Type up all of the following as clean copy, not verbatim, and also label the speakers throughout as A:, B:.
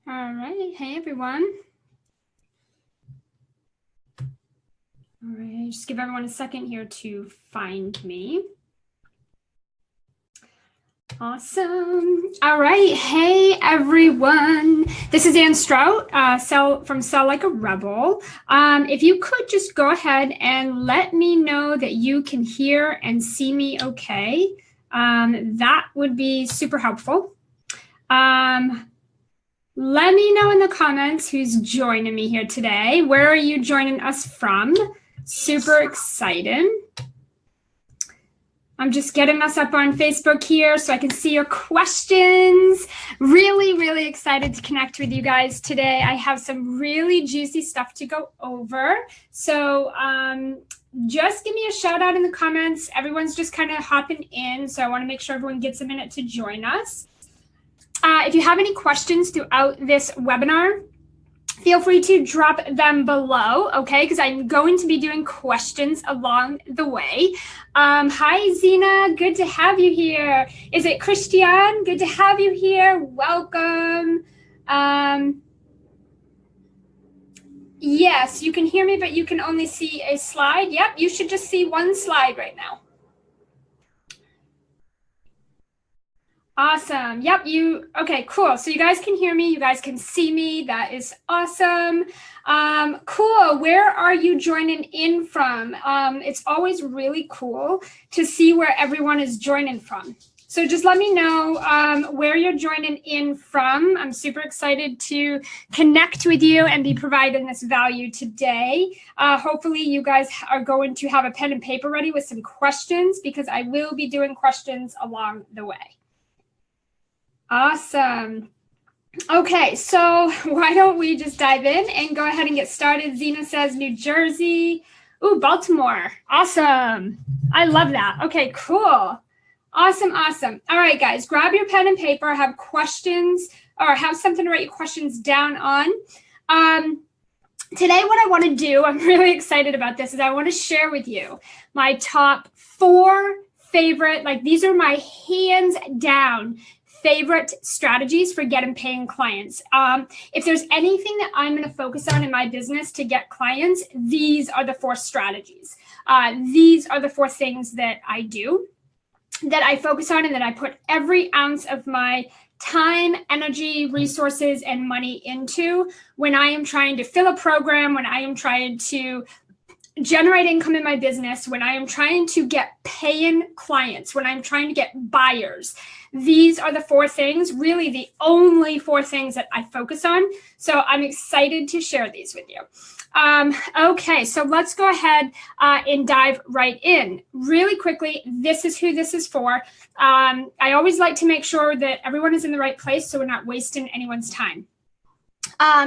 A: All right. Hey, everyone. All right. Just give everyone a second here to find me. Awesome. All right. Hey, everyone. This is Ann Strout from Sell Like a Rebel. If you could just go ahead and let me know that you can hear and see me okay, that would be super helpful. Let me know in the comments who's joining me here today. Where are you joining us from? Super excited. I'm just getting us up on Facebook here so I can see your questions. Really, really excited to connect with you guys today. I have some really juicy stuff to go over. So just give me a shout out in the comments. Everyone's just kind of hopping in, so I want to make sure everyone gets a minute to join us. If you have any questions throughout this webinar, feel free to drop them below, okay? Because I'm going to be doing questions along the way. Hi, Zena. Good to have you here. Is it Christian? Good to have you here. Welcome. Yes, you can hear me, but you can only see a slide. Yep, you should just see one slide right now. Awesome. Yep, okay, cool. So you guys can hear me, you guys can see me. That is awesome. Cool. Where are you joining in from? It's always really cool to see where everyone is joining from. So just let me know where you're joining in from. I'm super excited to connect with you and be providing this value today. Hopefully you guys are going to have a pen and paper ready with some questions, because I will be doing questions along the way. Awesome. Okay, so why don't we just dive in and go ahead and get started. Zena says New Jersey. Ooh, Baltimore. Awesome. I love that. Okay, cool. Awesome, awesome. All right, guys, grab your pen and paper, have questions, or have something to write your questions down on. Today, what I want to do, I'm really excited about this, is I want to share with you my top 4 favorite, like these are my hands down favorite strategies for getting paying clients. If there's anything that I'm going to focus on in my business to get clients, these are the 4 strategies. These are the 4 things that I do, that I focus on, and that I put every ounce of my time, energy, resources, and money into when I am trying to fill a program, when I am trying to generate income in my business, when I am trying to get paying clients, when I'm trying to get buyers. These are the 4 things, really the only 4 things that I focus on. So I'm excited to share these with you. Okay, so let's go ahead and dive right in. Really quickly, this is who this is for. I always like to make sure that everyone is in the right place so we're not wasting anyone's time.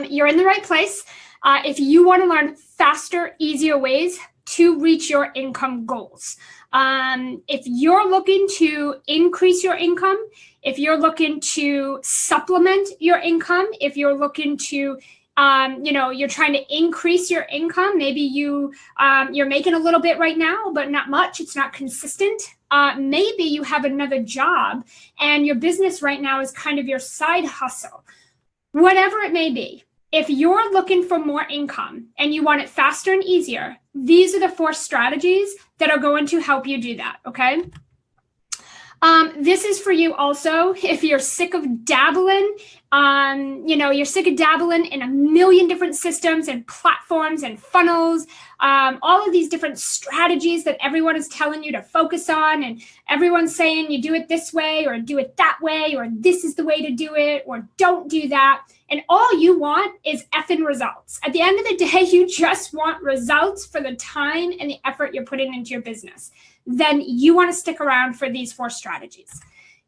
A: You're in the right place. If you want to learn faster, easier ways to reach your income goals. If you're looking to increase your income, if you're looking to supplement your income, if you're looking to, you're trying to increase your income, maybe you're making a little bit right now, but not much, it's not consistent. Maybe you have another job and your business right now is kind of your side hustle. Whatever it may be, if you're looking for more income and you want it faster and easier, these are the 4 strategies that are going to help you do that, okay? This is for you also if you're sick of dabbling, you're sick of dabbling in a million different systems and platforms and funnels, all of these different strategies that everyone is telling you to focus on, and everyone's saying you do it this way or do it that way, or this is the way to do it, or don't do that. And all you want is effing results. At the end of the day, you just want results for the time and the effort you're putting into your business. Then you want to stick around for these 4 strategies.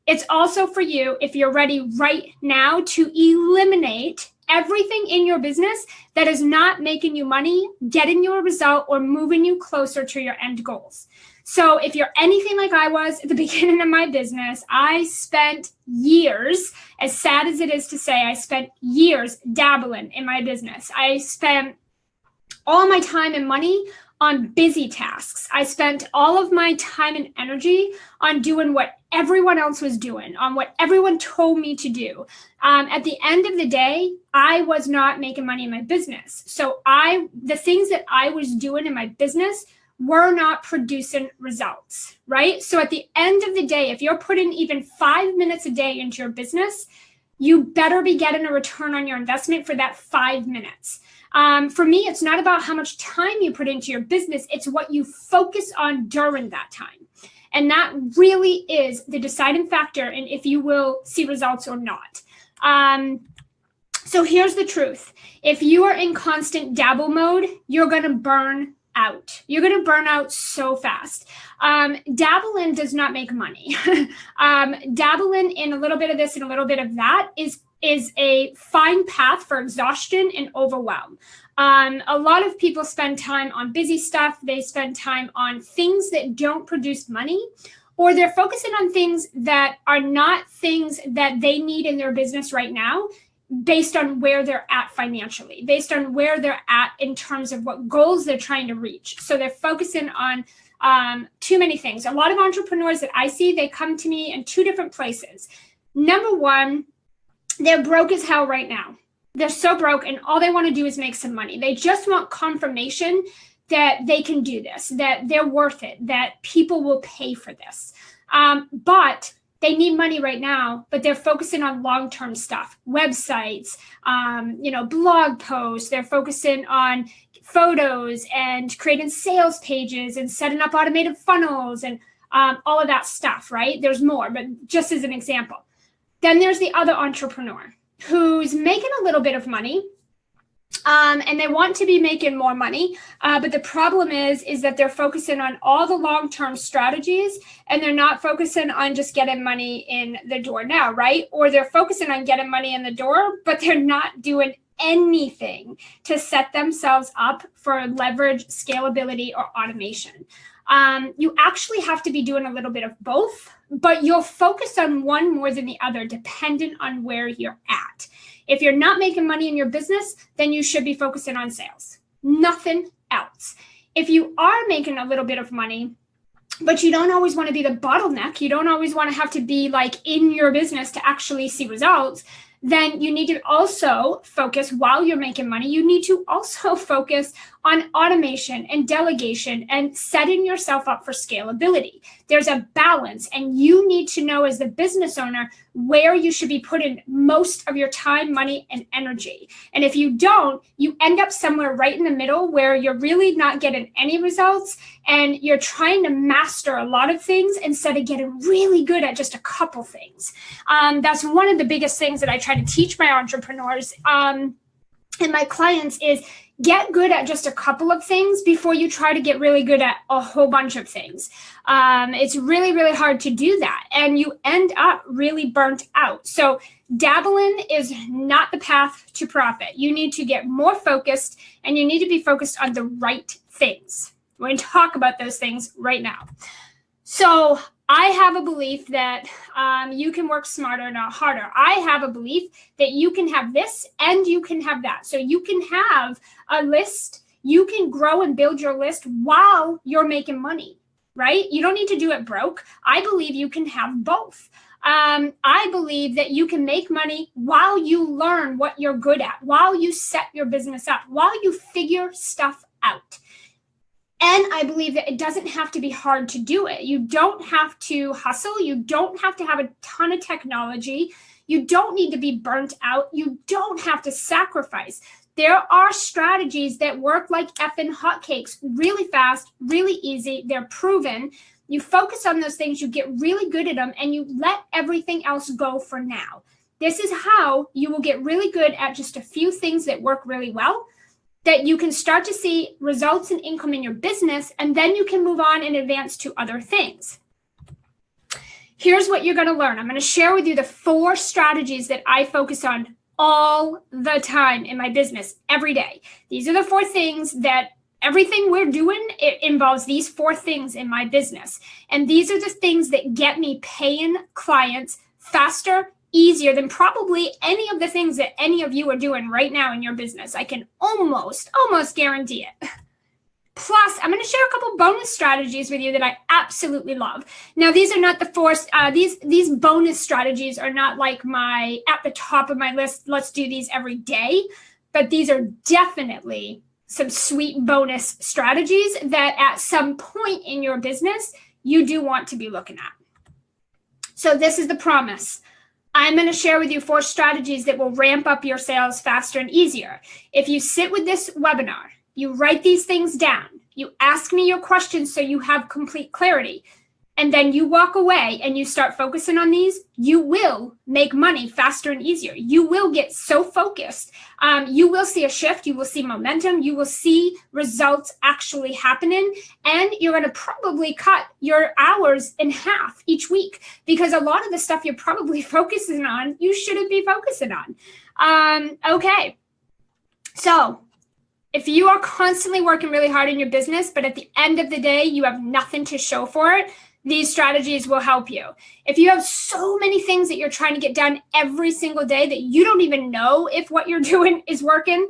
A: It's also for you if you're ready right now to eliminate everything in your business that is not making you money, getting you a result, or moving you closer to your end goals. So if you're anything like I was at the beginning of my business, I spent years, as sad as it is to say, I spent years dabbling in my business. I spent all my time and money on busy tasks. I spent all of my time and energy on doing what everyone else was doing, on what everyone told me to do. At the end of the day, I was not making money in my business. So the things that I was doing in my business were not producing results, right? So at the end of the day, if you're putting even 5 minutes a day into your business, you better be getting a return on your investment for that 5 minutes. For me, it's not about how much time you put into your business. It's what you focus on during that time. And that really is the deciding factor in if you will see results or not. So here's the truth. If you are in constant dabble mode, you're going to burn out. You're going to burn out so fast. Dabbling does not make money. Dabbling in a little bit of this and a little bit of that is a fine path for exhaustion and overwhelm. A lot of people spend time on busy stuff. They spend time on things that don't produce money, or they're focusing on things that are not things that they need in their business right now, based on where they're at financially, based on where they're at in terms of what goals they're trying to reach. So they're focusing on too many things. A lot of entrepreneurs that I see, they come to me in two different places. Number one, they're broke as hell right now. They're so broke and all they want to do is make some money. They just want confirmation that they can do this, that they're worth it, that people will pay for this. But they need money right now, but they're focusing on long-term stuff, websites, blog posts. They're focusing on photos and creating sales pages and setting up automated funnels and all of that stuff, right? There's more, but just as an example. Then there's the other entrepreneur who's making a little bit of money, and they want to be making more money. But the problem is that they're focusing on all the long-term strategies and they're not focusing on just getting money in the door now, right? Or they're focusing on getting money in the door, but they're not doing anything to set themselves up for leverage, scalability, or automation. You actually have to be doing a little bit of both, but you'll focus on one more than the other, dependent on where you're at. If you're not making money in your business, then you should be focusing on sales, nothing else. If you are making a little bit of money, but you don't always want to be the bottleneck, you don't always want to have to be like in your business to actually see results, then you need to also focus while you're making money. You need to also focus on automation and delegation and setting yourself up for scalability. There's a balance, and you need to know as the business owner where you should be putting most of your time, money, and energy. And if you don't, you end up somewhere right in the middle where you're really not getting any results and you're trying to master a lot of things instead of getting really good at just a couple things. That's one of the biggest things that I try to teach my entrepreneurs and my clients is get good at just a couple of things before you try to get really good at a whole bunch of things. It's really, really hard to do that. And you end up really burnt out. So dabbling is not the path to profit. You need to get more focused and you need to be focused on the right things. We're going to talk about those things right now. So I have a belief that you can work smarter, not harder. I have a belief that you can have this and you can have that. So you can have a list, you can grow and build your list while you're making money, right? You don't need to do it broke. I believe you can have both. I believe that you can make money while you learn what you're good at, while you set your business up, while you figure stuff out. And I believe that it doesn't have to be hard to do it. You don't have to hustle. You don't have to have a ton of technology. You don't need to be burnt out. You don't have to sacrifice. There are strategies that work like effing hotcakes, really fast, really easy. They're proven. You focus on those things, you get really good at them, and you let everything else go for now. This is how you will get really good at just a few things that work really well, that you can start to see results and income in your business, and then you can move on and advance to other things. Here's what you're going to learn. I'm going to share with you the 4 strategies that I focus on all the time in my business every day. These are the 4 things that Everything we're doing, it involves these 4 things in my business. And these are the things that get me paying clients faster, easier than probably any of the things that any of you are doing right now in your business. I can almost guarantee it. Plus, I'm going to share a couple bonus strategies with you that I absolutely love. Now, these are not the 4, these bonus strategies are not like at the top of my list, let's do these every day, but these are definitely some sweet bonus strategies that at some point in your business, you do want to be looking at. So this is the promise. I'm going to share with you 4 strategies that will ramp up your sales faster and easier. If you sit with this webinar, you write these things down, you ask me your questions so you have complete clarity, and then you walk away and you start focusing on these, you will make money faster and easier. You will get so focused. You will see a shift. You will see momentum. You will see results actually happening. And you're going to probably cut your hours in half each week, because a lot of the stuff you're probably focusing on, you shouldn't be focusing on. Okay. So if you are constantly working really hard in your business, but at the end of the day, you have nothing to show for it, these strategies will help you. If you have so many things that you're trying to get done every single day that you don't even know if what you're doing is working,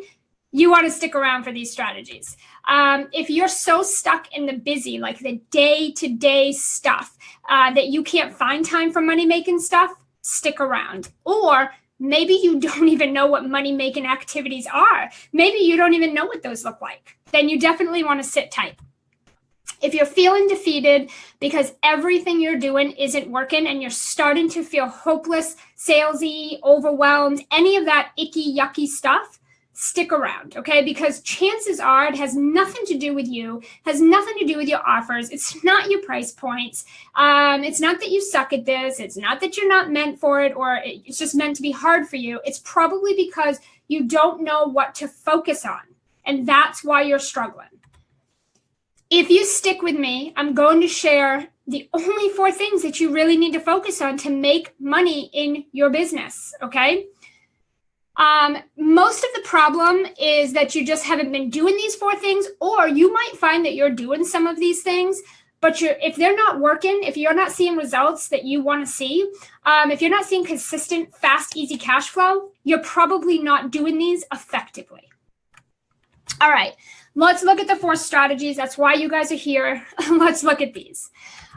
A: you want to stick around for these strategies. If you're so stuck in the busy, like the day-to-day stuff, that you can't find time for money-making stuff, stick around. Or maybe you don't even know what money-making activities are. Maybe you don't even know what those look like. Then you definitely want to sit tight. If you're feeling defeated because everything you're doing isn't working and you're starting to feel hopeless, salesy, overwhelmed, any of that icky, yucky stuff, stick around, okay? Because chances are it has nothing to do with you, has nothing to do with your offers. It's not your price points. It's not that you suck at this. It's not that you're not meant for it, or it's just meant to be hard for you. It's probably because you don't know what to focus on, and that's why you're struggling. If you stick with me, I'm going to share the only 4 things that you really need to focus on to make money in your business, okay? Most of the problem is that you just haven't been doing these 4 things, or you might find that you're doing some of these things, but if they're not working, if you're not seeing results that you want to see, if you're not seeing consistent, fast, easy cash flow, you're probably not doing these effectively. All right. Let's look at the 4 strategies. That's why you guys are here. Let's look at these.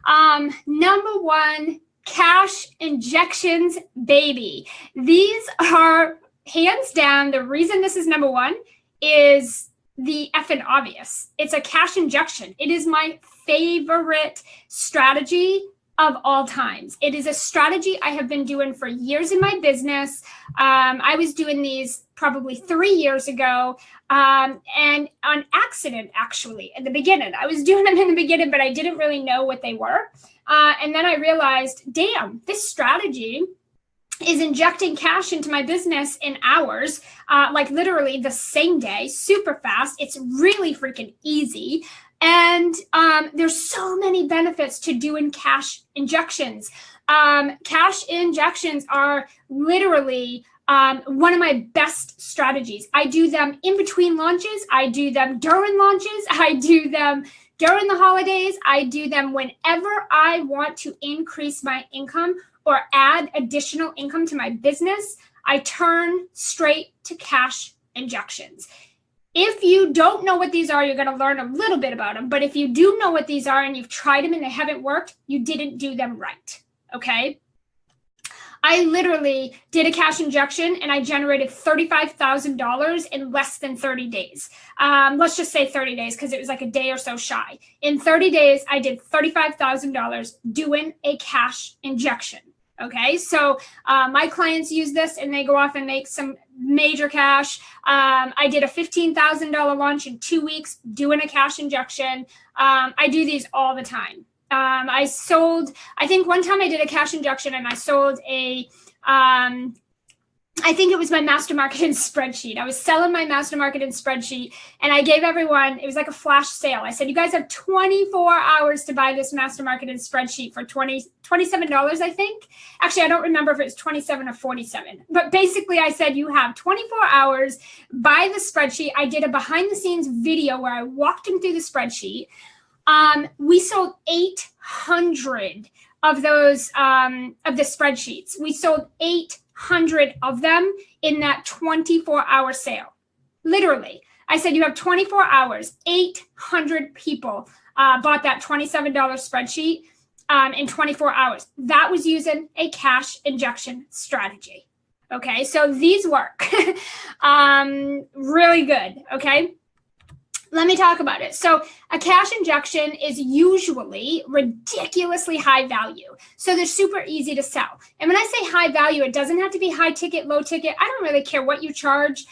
A: Number 1, cash injections, baby. These are hands down. The reason this is number 1 is the effing obvious. It's a cash injection. It is my favorite strategy of all times. It is a strategy I have been doing for years in my business. I was doing these probably 3 years ago, and on accident, actually, at the beginning. I was doing them in the beginning, but I didn't really know what they were. And then I realized, damn, this strategy is injecting cash into my business in hours, like literally the same day, super fast. It's really freaking easy. And there's so many benefits to doing cash injections. Cash injections are literally one of my best strategies. I do them in between launches. I do them during launches. I do them during the holidays. I do them whenever I want to increase my income or add additional income to my business. I turn straight to cash injections. If you don't know what these are, you're going to learn a little bit about them. But if you do know what these are and you've tried them and they haven't worked, you didn't do them right. Okay. I literally did a cash injection and I generated $35,000 in less than 30 days. Let's just say 30 days because it was like a day or so shy. In 30 days, I did $35,000 doing a cash injection. Okay, so my clients use this and they go off and make some major cash. I did a $15,000 launch in 2 weeks doing a cash injection. I do these all the time. I think one time I did a cash injection and I sold a I think it was my master marketing spreadsheet. I was selling my master marketing spreadsheet, and I gave everyone, it was like a flash sale. I said, you guys have 24 hours to buy this master marketing spreadsheet for $27, I think. Actually, I don't remember if it was 27 or 47. But basically, I said, you have 24 hours, buy the spreadsheet. I did a behind the scenes video where I walked them through the spreadsheet. We sold 800 of those, of the spreadsheets. We sold 800 of them in that 24-hour sale. Literally, I said, you have 24 hours, 800 people bought that $27 spreadsheet in 24 hours. That was using a cash injection strategy. Okay, so these work really good. Okay. Let me talk about it. So a cash injection is usually ridiculously high value. So they're super easy to sell. And when I say high value, it doesn't have to be high ticket, low ticket. I don't really care what you charge.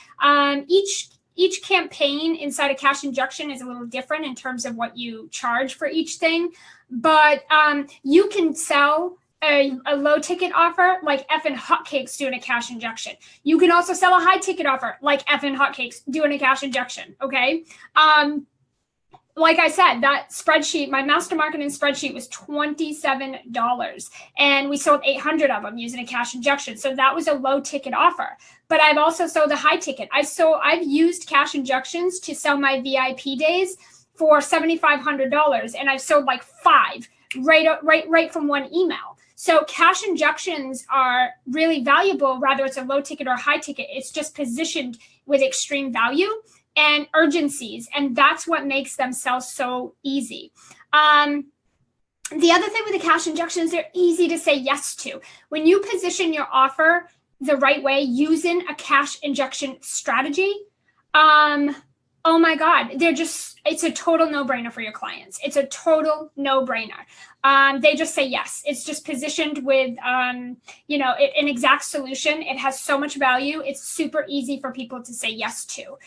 A: Each campaign inside a cash injection is a little different in terms of what you charge for each thing. But you can sell a low ticket offer like effing hotcakes doing a cash injection. You can also sell a high ticket offer like effing hotcakes doing a cash injection. Okay. Like I said, that spreadsheet, my master marketing spreadsheet was $27 and we sold 800 of them using a cash injection. So that was a low ticket offer, but I've also sold a high ticket. I've used cash injections to sell my VIP days for $7,500 and I've sold like 5 right from one email. So cash injections are really valuable, whether it's a low ticket or high ticket. It's just positioned with extreme value and urgencies. And that's what makes them sell so easy. The other thing with the cash injections, they're easy to say yes to. When you position your offer the right way using a cash injection strategy, oh my God, it's a total no-brainer for your clients. It's a total no-brainer. They just say yes. It's just positioned with, an exact solution. It has so much value. It's super easy for people to say yes to,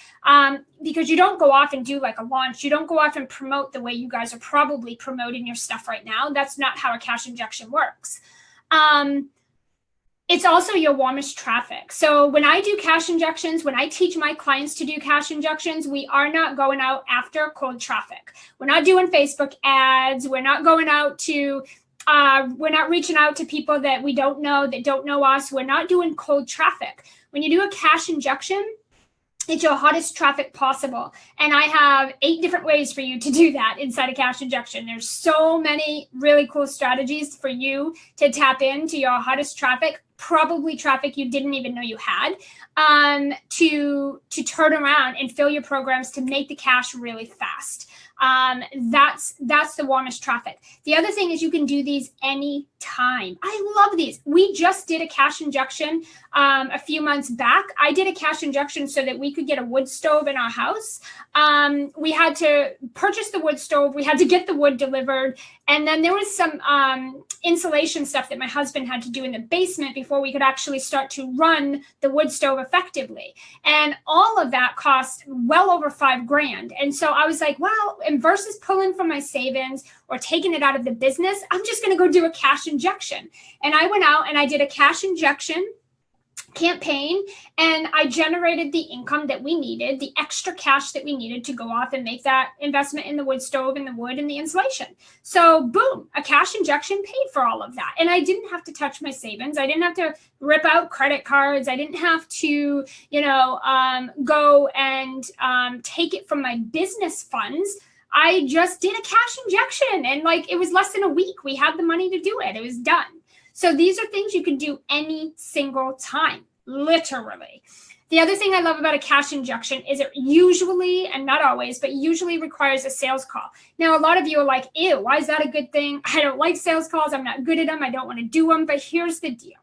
A: because you don't go off and do like a launch. You don't go off and promote the way you guys are probably promoting your stuff right now. That's not how a cash injection works. It's also your warmest traffic. So when I do cash injections, when I teach my clients to do cash injections, we are not going out after cold traffic. We're not doing Facebook ads. We're not going out to, we're not reaching out to people that we don't know, that don't know us. We're not doing cold traffic. When you do a cash injection, it's your hottest traffic possible. And I have 8 different ways for you to do that inside a cash injection. There's so many really cool strategies for you to tap into your hottest traffic, probably traffic you didn't even know you had, to turn around and fill your programs to make the cash really fast. That's the warmest traffic. The other thing is you can do these anytime. I love these. We just did a cash injection a few months back. I did a cash injection so that we could get a wood stove in our house. We had to purchase the wood stove. We had to get the wood delivered. And then there was some insulation stuff that my husband had to do in the basement before we could actually start to run the wood stove effectively. And all of that cost well over $5,000. And so I was like, well, and versus pulling from my savings or taking it out of the business, I'm just going to go do a cash injection. And I went out and I did a cash injection campaign, and I generated the income that we needed, the extra cash that we needed to go off and make that investment in the wood stove and the wood and the insulation. So boom, a cash injection paid for all of that. And I didn't have to touch my savings. I didn't have to rip out credit cards. I didn't have to, go and take it from my business funds. I just did a cash injection, and it was less than a week. We had the money to do it. It was done. So these are things you can do any single time, literally. The other thing I love about a cash injection is it usually, and not always, but usually requires a sales call. Now, a lot of you are like, ew, why is that a good thing? I don't like sales calls. I'm not good at them. I don't want to do them. But here's the deal.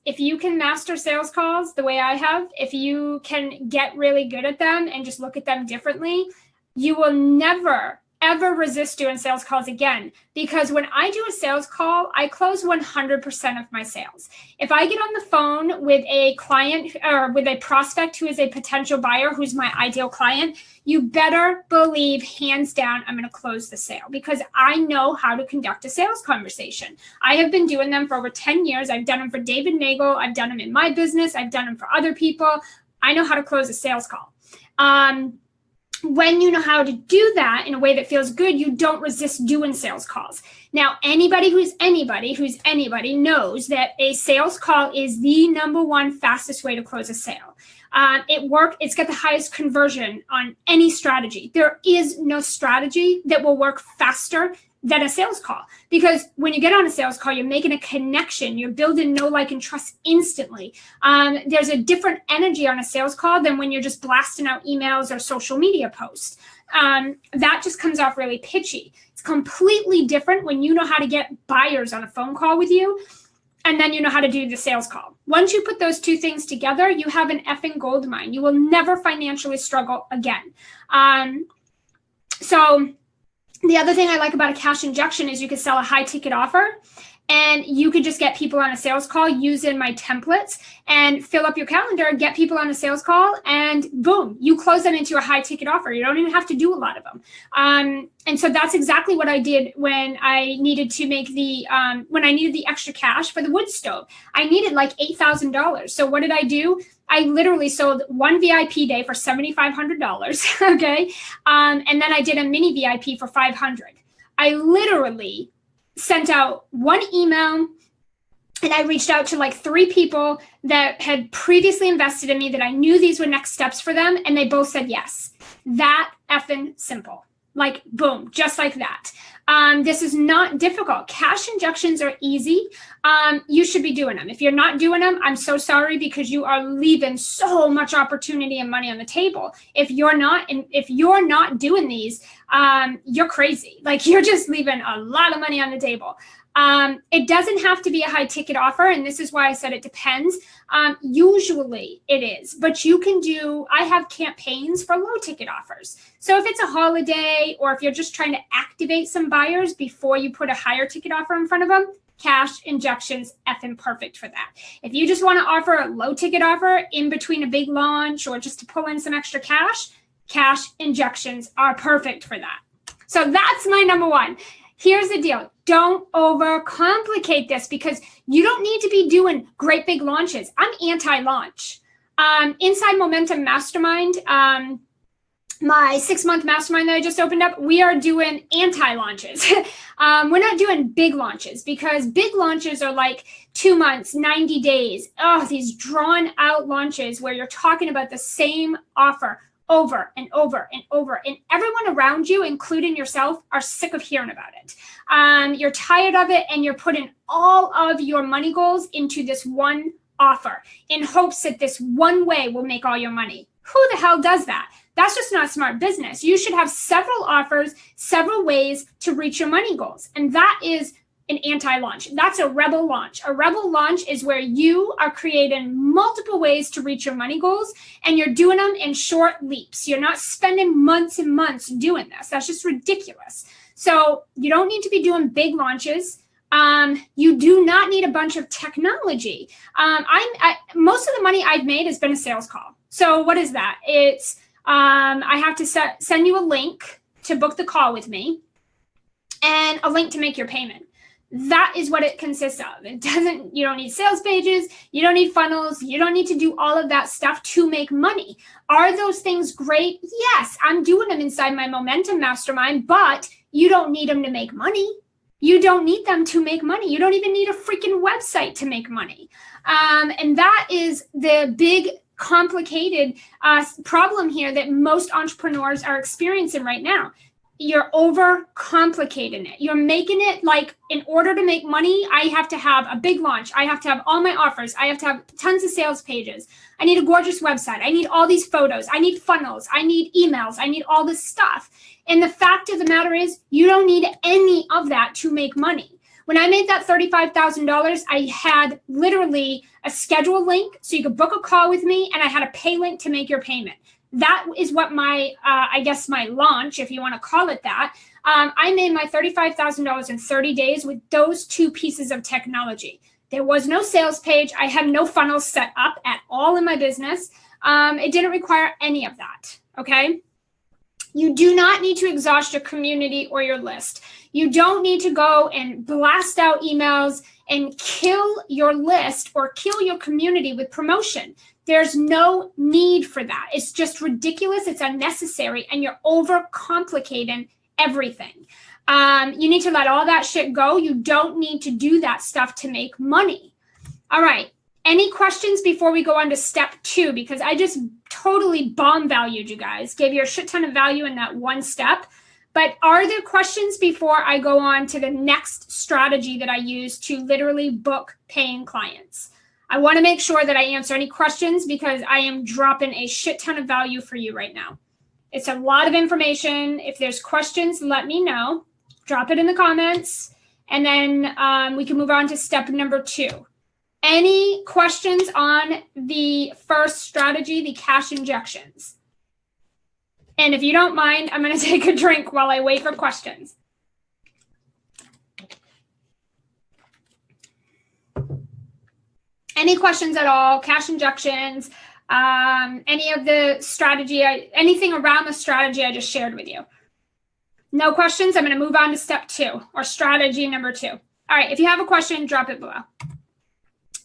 A: If you can master sales calls the way I have, if you can get really good at them and just look at them differently, you will never, ever resist doing sales calls again, because when I do a sales call, I close 100% of my sales. If I get on the phone with a client or with a prospect who is a potential buyer, who's my ideal client, you better believe, hands down, I'm going to close the sale, because I know how to conduct a sales conversation. I have been doing them for over 10 years. I've done them for David Nagel. I've done them in my business. I've done them for other people. I know how to close a sales call. When you know how to do that in a way that feels good, you don't resist doing sales calls. Now, anybody who's anybody knows that a sales call is the number one fastest way to close a sale. It's got the highest conversion on any strategy. There is no strategy that will work faster than a sales call, because when you get on a sales call, you're making a connection, you're building know, like, and trust instantly. There's a different energy on a sales call than when you're just blasting out emails or social media posts. That just comes off really pitchy. It's completely different when you know how to get buyers on a phone call with you, and then you know how to do the sales call. Once you put those two things together, you have an effing gold mine. You will never financially struggle again. So the other thing I like about a cash injection is you can sell a high ticket offer, and you could just get people on a sales call using my templates and fill up your calendar, get people on a sales call, and boom, you close them into a high ticket offer. You don't even have to do a lot of them. And so that's exactly what I did when I needed to make when I needed the extra cash for the wood stove. I needed like $8,000. So what did I do? I literally sold one VIP day for $7,500. Okay. And then I did a mini VIP for $500. I literally sent out one email, and I reached out to like 3 people that had previously invested in me, that I knew these were next steps for them. And they both said yes. That effing simple. Like, boom, just like that. This is not difficult. Cash injections are easy. You should be doing them. If you're not doing them, I'm so sorry, because you are leaving so much opportunity and money on the table. If you're not doing these, you're crazy. Like, you're just leaving a lot of money on the table. It doesn't have to be a high ticket offer. And this is why I said it depends. Usually it is, but I have campaigns for low ticket offers. So if it's a holiday, or if you're just trying to activate some buyers before you put a higher ticket offer in front of them, cash injections effing perfect for that. If you just want to offer a low ticket offer in between a big launch, or just to pull in some extra cash injections are perfect for that. So that's my number one. Here's the deal. Don't overcomplicate this, because you don't need to be doing great big launches. I'm anti-launch. Inside Momentum Mastermind, my 6-month mastermind that I just opened up, we are doing anti-launches. We're not doing big launches, because big launches are like 2 months, 90 days. Oh, these drawn out launches where you're talking about the same offer over and over and over. And everyone around you, including yourself, are sick of hearing about it. You're tired of it, and you're putting all of your money goals into this one offer in hopes that this one way will make all your money. Who the hell does that? That's just not smart business. You should have several offers, several ways to reach your money goals. And that is an anti-launch. That's a rebel launch. A rebel launch is where you are creating multiple ways to reach your money goals, and you're doing them in short leaps. You're not spending months and months doing this. That's just ridiculous. So you don't need to be doing big launches. You do not need a bunch of technology. Most of the money I've made has been a sales call. So what is that? It's I have to send you a link to book the call with me, and a link to make your payment. That is what it consists of. You don't need sales pages. You don't need funnels. You don't need to do all of that stuff to make money. Are those things great? Yes, I'm doing them inside my Momentum Mastermind, but you don't need them to make money. You don't need them to make money. You don't even need a freaking website to make money. And that is the big complicated problem here that most entrepreneurs are experiencing right now. You're overcomplicating it. You're making it like, in order to make money, I have to have a big launch. I have to have all my offers. I have to have tons of sales pages. I need a gorgeous website. I need all these photos. I need funnels. I need emails. I need all this stuff. And the fact of the matter is, you don't need any of that to make money. When I made that $35,000, I had literally a schedule link so you could book a call with me, and I had a pay link to make your payment. That is what my, I guess my launch, if you want to call it that, I made my $35,000 in 30 days with those two pieces of technology. There was no sales page. I had no funnels set up at all in my business. It didn't require any of that, okay? You do not need to exhaust your community or your list. You don't need to go and blast out emails and kill your list or kill your community with promotion. There's no need for that. It's just ridiculous. It's unnecessary, and you're overcomplicating everything. You need to let all that shit go. You don't need to do that stuff to make money. All right. Any questions before we go on to step 2? Because I just totally bomb valued you guys, gave you a shit ton of value in that one step. But are there questions before I go on to the next strategy that I use to literally book paying clients? I want to make sure that I answer any questions because I am dropping a shit ton of value for you right now. It's a lot of information. If there's questions, let me know. Drop it in the comments. And then we can move on to step number 2. Any questions on the first strategy, the cash injections? And if you don't mind, I'm going to take a drink while I wait for questions. Any questions at all? Cash injections, any of the strategy, anything around the strategy I just shared with you? No questions? I'm going to move on to step 2 or strategy number 2. All right. If you have a question, drop it below.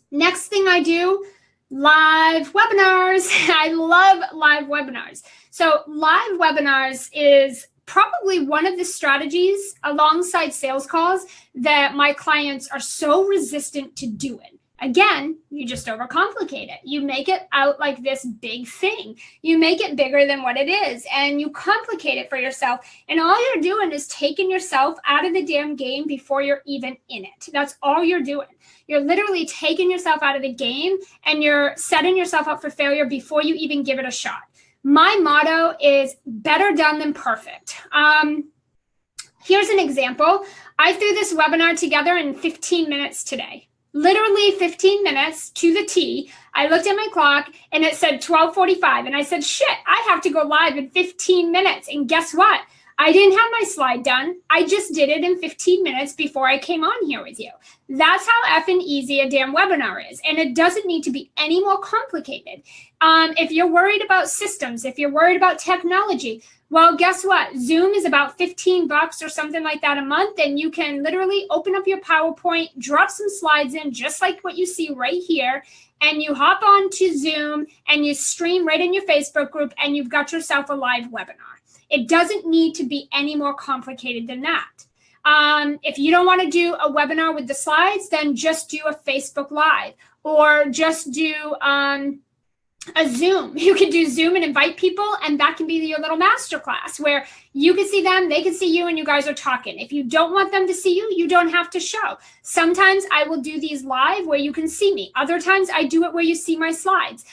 A: Next thing I do, live webinars. I love live webinars. So live webinars is probably one of the strategies alongside sales calls that my clients are so resistant to doing. Again, you just overcomplicate it. You make it out like this big thing. You make it bigger than what it is, and you complicate it for yourself. And all you're doing is taking yourself out of the damn game before you're even in it. That's all you're doing. You're literally taking yourself out of the game, and you're setting yourself up for failure before you even give it a shot. My motto is better done than perfect. Here's an example. I threw this webinar together in 15 minutes today. Literally 15 minutes to the T. I looked at my clock and it said 12:45. And I said, shit, I have to go live in 15 minutes. And guess what? I didn't have my slide done. I just did it in 15 minutes before I came on here with you. That's how effing easy a damn webinar is. And it doesn't need to be any more complicated. If you're worried about systems, if you're worried about technology, well, guess what? Zoom is about $15 or something like that a month. And you can literally open up your PowerPoint, drop some slides in, just like what you see right here. And you hop on to Zoom and you stream right in your Facebook group, and you've got yourself a live webinar. It doesn't need to be any more complicated than that. If you don't want to do a webinar with the slides, then just do a Facebook Live, or just do a Zoom. You can do Zoom and invite people, and that can be your little masterclass where you can see them, they can see you, and you guys are talking. If you don't want them to see you, you don't have to show. Sometimes I will do these live where you can see me. Other times I do it where you see my slides.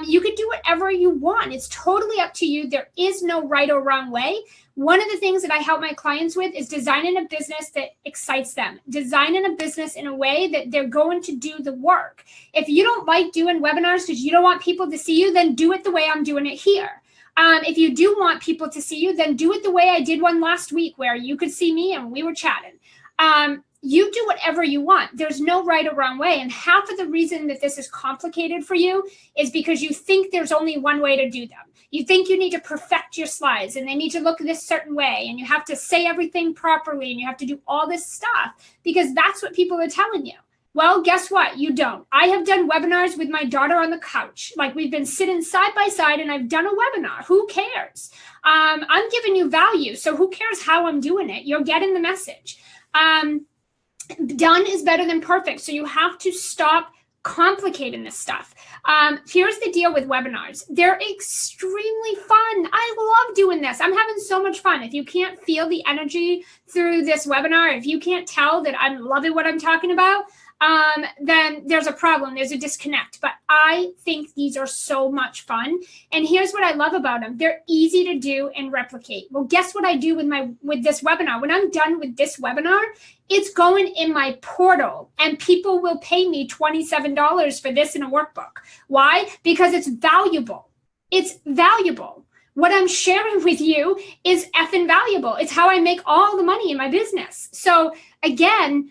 A: You can do whatever you want. It's totally up to you. There is no right or wrong way. One of the things that I help my clients with is designing a business that excites them, designing a business in a way that they're going to do the work. If you don't like doing webinars because you don't want people to see you, then do it the way I'm doing it here. If you do want people to see you, then do it the way I did one last week where you could see me and we were chatting. You do whatever you want. There's no right or wrong way. And half of the reason that this is complicated for you is because you think there's only one way to do them. You think you need to perfect your slides and they need to look this certain way, and you have to say everything properly, and you have to do all this stuff because that's what people are telling you. Well, guess what? You don't. I have done webinars with my daughter on the couch. Like, we've been sitting side by side and I've done a webinar. Who cares? I'm giving you value. So who cares how I'm doing it? You're getting the message. Done is better than perfect. So you have to stop complicating this stuff. Here's the deal with webinars. They're extremely fun. I love doing this. I'm having so much fun. If you can't feel the energy through this webinar, if you can't tell that I'm loving what I'm talking about, then there's a problem. There's a disconnect. But I think these are so much fun. And here's what I love about them. They're easy to do and replicate. Well, guess what I do with this webinar? When I'm done with this webinar, it's going in my portal, and people will pay me $27 for this in a workbook. Why? Because it's valuable. It's valuable. What I'm sharing with you is effing valuable. It's how I make all the money in my business. So again,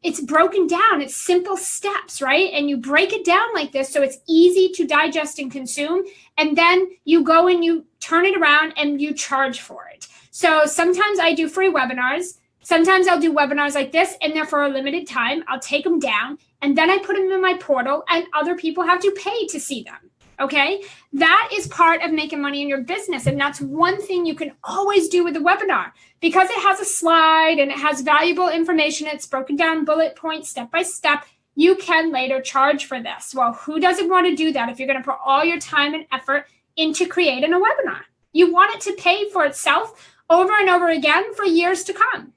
A: it's broken down. It's simple steps, right? And you break it down like this so it's easy to digest and consume. And then you go and you turn it around and you charge for it. So sometimes I do free webinars. Sometimes I'll do webinars like this, and they're for a limited time. I'll take them down, and then I put them in my portal, and other people have to pay to see them. Okay, that is part of making money in your business. And that's one thing you can always do with a webinar, because it has a slide and it has valuable information. It's broken down bullet points, step by step. You can later charge for this. Well, who doesn't want to do that if you're going to put all your time and effort into creating a webinar? You want it to pay for itself over and over again for years to come.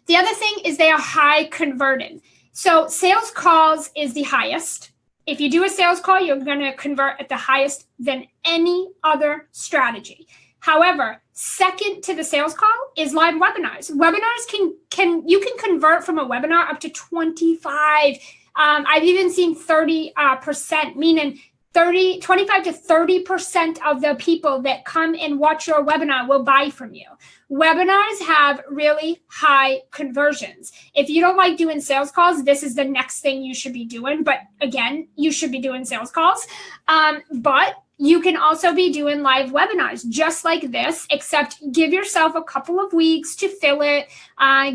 A: The other thing is they are high converting. So sales calls is the highest. If you do a sales call, you're going to convert at the highest than any other strategy. However, second to the sales call is live webinars. Webinars can convert from a webinar up to 25. I've even seen 30%, meaning 25 to 30% of the people that come and watch your webinar will buy from you. Webinars have really high conversions. If you don't like doing sales calls, this is the next thing you should be doing. But again, you should be doing sales calls. But you can also be doing live webinars just like this, except give yourself a couple of weeks to fill it,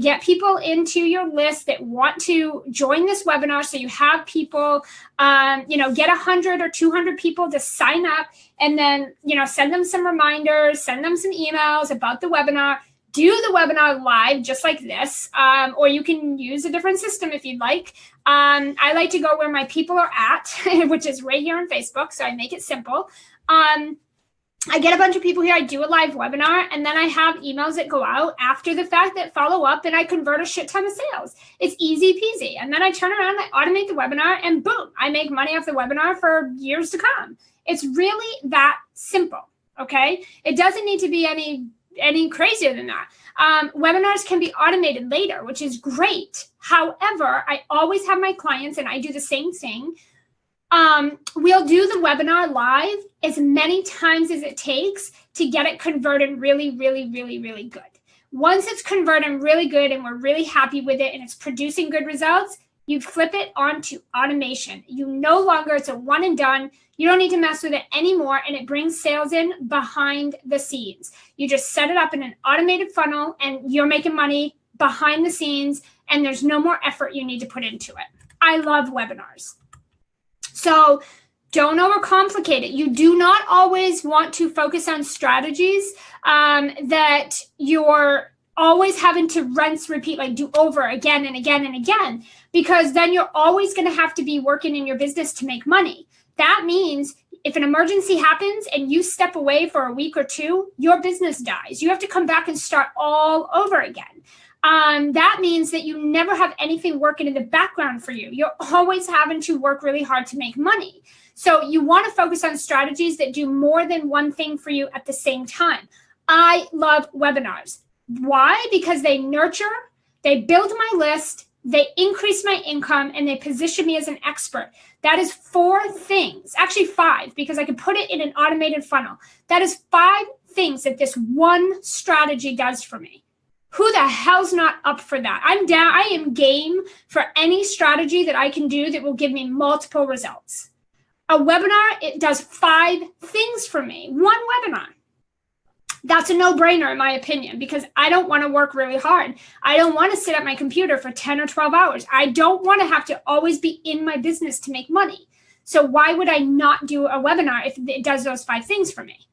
A: get people into your list that want to join this webinar. So you have people, get 100 or 200 people to sign up, and then, send them some reminders, send them some emails about the webinar. Do the webinar live just like this, or you can use a different system if you'd like. I like to go where my people are at, which is right here on Facebook, so I make it simple. I get a bunch of people here, I do a live webinar, and then I have emails that go out after the fact that follow up, and I convert a shit ton of sales. It's easy peasy. And then I turn around, I automate the webinar, and boom, I make money off the webinar for years to come. It's really that simple, okay? It doesn't need to be any crazier than that. Webinars can be automated later, which is great. However, I always have my clients, and I do the same thing. We'll do the webinar live as many times as it takes to get it converted really, really, really, really good. Once it's converting really good and we're really happy with it and it's producing good results, you flip it onto automation. It's a one and done. You don't need to mess with it anymore, and it brings sales in behind the scenes. You just set it up in an automated funnel, and you're making money behind the scenes, and there's no more effort you need to put into it. I love webinars. So don't overcomplicate it. You do not always want to focus on strategies that you're always having to rinse, repeat, like do over again and again and again, because then you're always going to have to be working in your business to make money. That means if an emergency happens and you step away for a week or two, your business dies. You have to come back and start all over again. That means that you never have anything working in the background for you. You're always having to work really hard to make money. So you want to focus on strategies that do more than one thing for you at the same time. I love webinars. Why? Because they nurture, they build my list, they increase my income, and they position me as an expert. That is 4 things, actually 5, because I can put it in an automated funnel. That is 5 things that this one strategy does for me. Who the hell's not up for that? I'm down. I am game for any strategy that I can do that will give me multiple results. A webinar, it does 5 things for me. One webinar. That's a no-brainer in my opinion, because I don't want to work really hard. I don't want to sit at my computer for 10 or 12 hours. I don't want to have to always be in my business to make money. So why would I not do a webinar if it does those 5 things for me?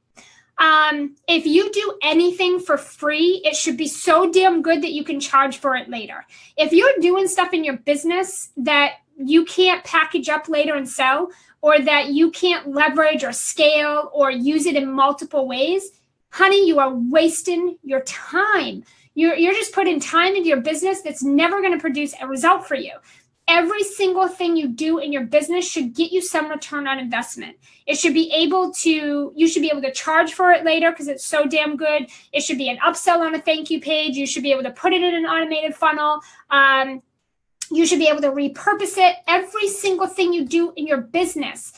A: If you do anything for free, it should be so damn good that you can charge for it later. If you're doing stuff in your business that you can't package up later and sell, or that you can't leverage or scale or use it in multiple ways, honey, you are wasting your time. You're just putting time into your business that's never going to produce a result for you. Every single thing you do in your business should get you some return on investment. You should be able to charge for it later because it's so damn good. It should be an upsell on a thank you page. You should be able to put it in an automated funnel. You should be able to repurpose it. Every single thing you do in your business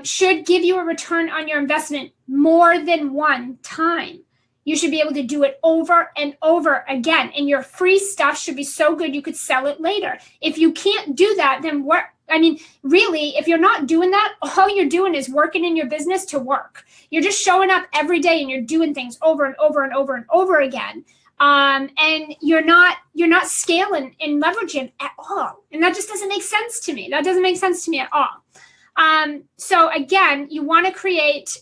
A: should give you a return on your investment more than one time. You should be able to do it over and over again. And your free stuff should be so good you could sell it later. If you can't do that, then what? I mean, really, if you're not doing that, all you're doing is working in your business to work. You're just showing up every day and you're doing things over and over and over and over again. And you're not scaling and leveraging at all. And that just doesn't make sense to me. That doesn't make sense to me at all. So again, you want to create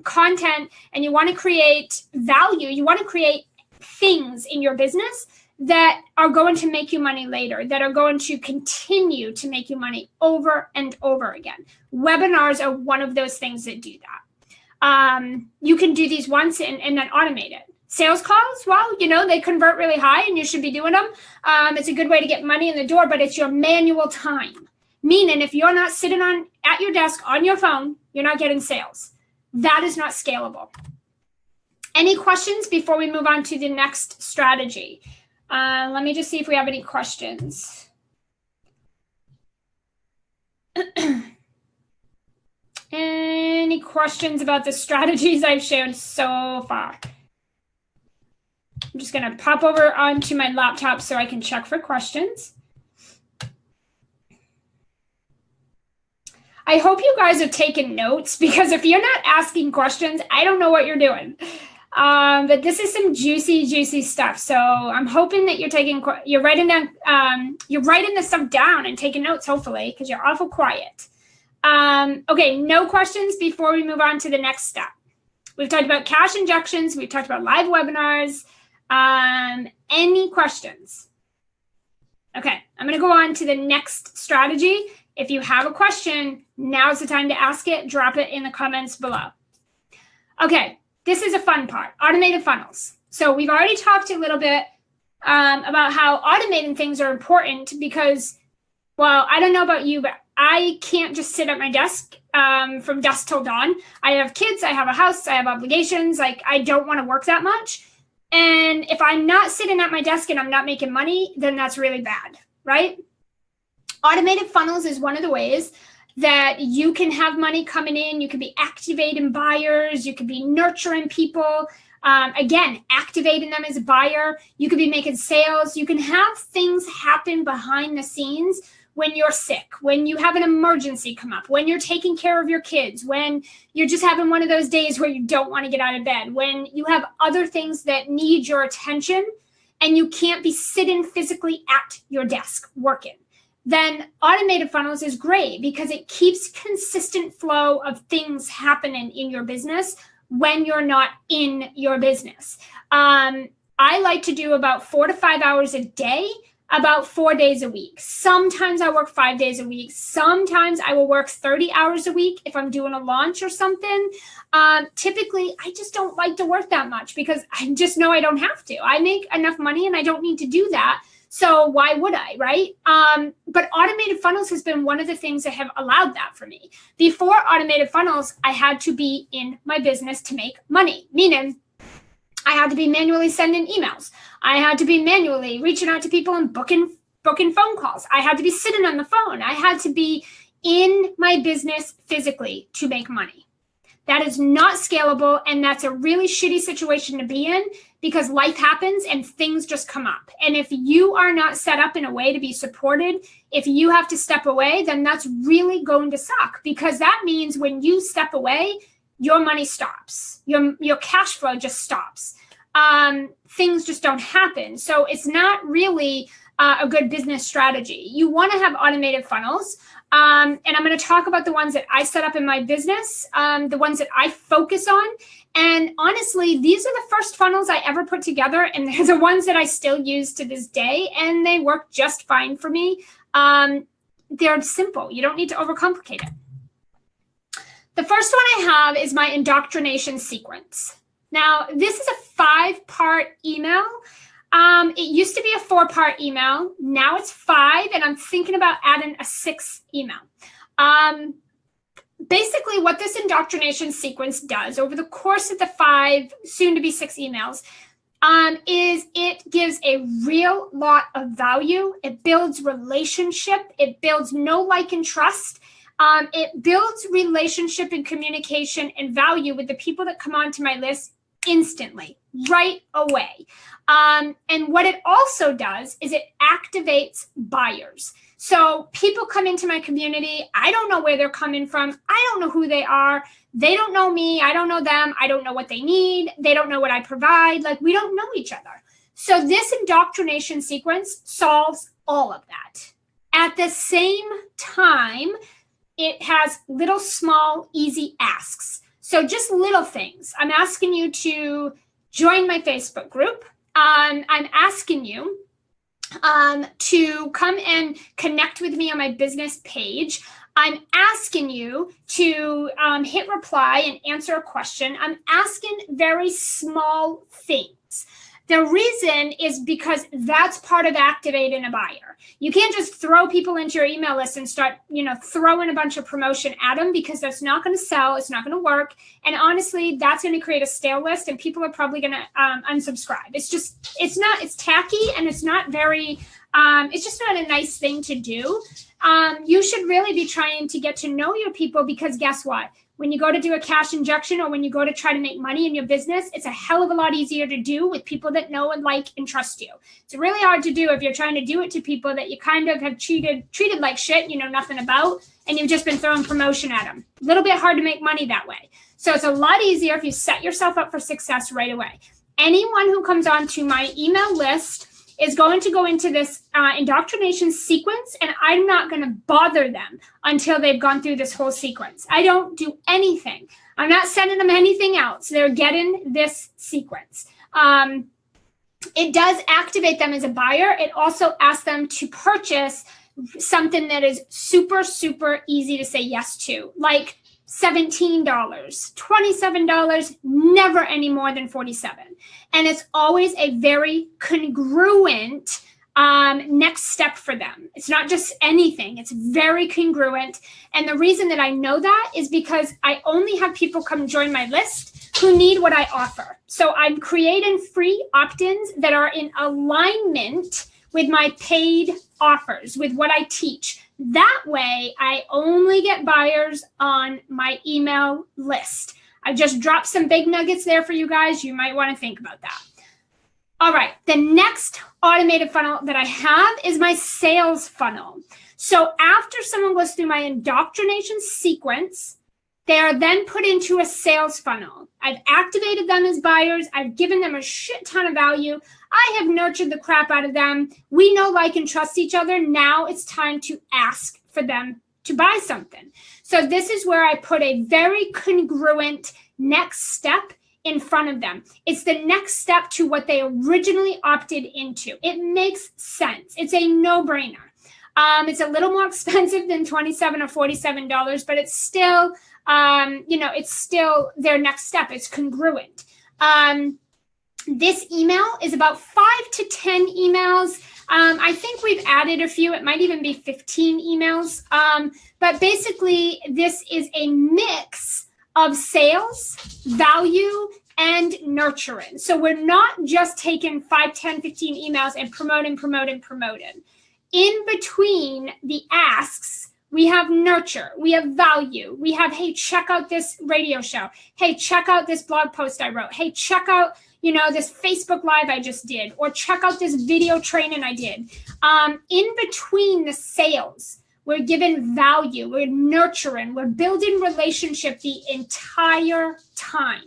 A: content and you want to create value. You want to create things in your business that are going to make you money later, that are going to continue to make you money over and over again. Webinars are one of those things that do that. You can do these once and then automate it. Sales calls, well, they convert really high and you should be doing them. It's a good way to get money in the door, but it's your manual time. Meaning if you're not sitting at your desk on your phone, you're not getting sales. That is not scalable. Any questions before we move on to the next strategy? Let me just see if we have any questions. Any questions about the strategies I've shared so far? I'm just going to pop over onto my laptop so I can check for questions. I hope you guys are taking notes, because if you're not asking questions, I don't know what you're doing. But this is some juicy stuff. So I'm hoping that you're writing this stuff down and taking notes, hopefully, because you're awful quiet. Okay, no questions before we move on to the next step. We've talked about cash injections. We've talked about live webinars. Any questions? Okay, I'm going to go on to the next strategy. If you have a question, now's the time to ask it. Drop it in the comments below. Okay, this is a fun part, automated funnels. So we've already talked a little bit about how automating things are important because, well, I don't know about you, but I can't just sit at my desk from dusk till dawn. I have kids, I have a house, I have obligations. Like, I don't want to work that much. And if I'm not sitting at my desk and I'm not making money, then that's really bad, right? Automated funnels is one of the ways that you can have money coming in. You can be activating buyers. You could be nurturing people. Again, activating them as a buyer. You could be making sales. You can have things happen behind the scenes when you're sick, when you have an emergency come up, when you're taking care of your kids, when you're just having one of those days where you don't want to get out of bed, when you have other things that need your attention and you can't be sitting physically at your desk working. Then automated funnels is great because it keeps consistent flow of things happening in your business when you're not in your business. I like to do about 4 to 5 hours a day, about 4 days a week. Sometimes I work 5 days a week. Sometimes I will work 30 hours a week if I'm doing a launch or something. Typically, I just don't like to work that much because I just know I don't have to. I make enough money and I don't need to do that. So why would I, right? But automated funnels has been one of the things that have allowed that for me. Before automated funnels, I had to be in my business to make money, meaning I had to be manually sending emails. I had to be manually reaching out to people and booking phone calls. I had to be sitting on the phone. I had to be in my business physically to make money. That is not scalable, and that's a really shitty situation to be in because life happens and things just come up. And if you are not set up in a way to be supported, if you have to step away, then that's really going to suck because that means when you step away, your money stops. Your cash flow just stops. Things just don't happen. So it's not really a good business strategy. You want to have automated funnels. And I'm going to talk about the ones that I set up in my business, the ones that I focus on. And honestly, these are the first funnels I ever put together. And they're the ones that I still use to this day. And they work just fine for me. They're simple. You don't need to overcomplicate it. The first one I have is my indoctrination sequence. Now, this is a 5-part email. It used to be a 4-part email. Now it's 5, and I'm thinking about adding a 6th email. Basically, what this indoctrination sequence does over the course of the 5, soon to be 6 emails, is it gives a real lot of value. It builds relationship. It builds know, like, and trust. It builds relationship and communication and value with the people that come onto my list instantly, right away. And what it also does is it activates buyers. So people come into my community. I don't know where they're coming from. I don't know who they are. They don't know me. I don't know them. I don't know what they need. They don't know what I provide. Like, we don't know each other. So this indoctrination sequence solves all of that. At the same time, it has little, small, easy asks. So just little things. I'm asking you to join my Facebook group. I'm asking you to come and connect with me on my business page. I'm asking you to hit reply and answer a question. I'm asking very small things. The reason is because that's part of activating a buyer. You can't just throw people into your email list and start, throwing a bunch of promotion at them, because that's not going to sell. It's not going to work. And honestly, that's going to create a stale list, and people are probably going to unsubscribe. It's tacky, and it's not very, it's just not a nice thing to do. You should really be trying to get to know your people, because guess what? When you go to do a cash injection, or when you go to try to make money in your business, it's a hell of a lot easier to do with people that know and like and trust you. It's really hard to do if you're trying to do it to people that you kind of have treated like shit, you know nothing about, and you've just been throwing promotion at them. A little bit hard to make money that way. So it's a lot easier if you set yourself up for success right away. Anyone who comes onto my email list is going to go into this indoctrination sequence, and I'm not going to bother them until they've gone through this whole sequence. I don't do anything. I'm not sending them anything else. They're getting this sequence. It does activate them as a buyer. It also asks them to purchase something that is super, super easy to say yes to, like $17, $27, never any more than $47. And it's always a very congruent next step for them. It's not just anything. It's very congruent. And the reason that I know that is because I only have people come join my list who need what I offer. So I'm creating free opt-ins that are in alignment with my paid offers, with what I teach. That way, I only get buyers on my email list. I just dropped some big nuggets there for you guys. You might want to think about that. All right, the next automated funnel that I have is my sales funnel. So after someone goes through my indoctrination sequence, they are then put into a sales funnel. I've activated them as buyers. I've given them a shit ton of value. I have nurtured the crap out of them. We know, like, and trust each other. Now it's time to ask for them to buy something. So this is where I put a very congruent next step in front of them. It's the next step to what they originally opted into. It makes sense. It's a no-brainer. It's a little more expensive than $27 or $47, but it's still, it's still their next step. It's congruent. This email is about 5 to 10 emails. I think we've added a few. It might even be 15 emails. But basically, this is a mix of sales, value, and nurturing. So we're not just taking 5, 10, 15 emails and promoting. In between the asks, we have nurture, we have value, we have, hey, check out this radio show. Hey, check out this blog post I wrote. Hey, check out, this Facebook Live I just did, or check out this video training I did. In between the sales, we're giving value, we're nurturing, we're building relationship the entire time,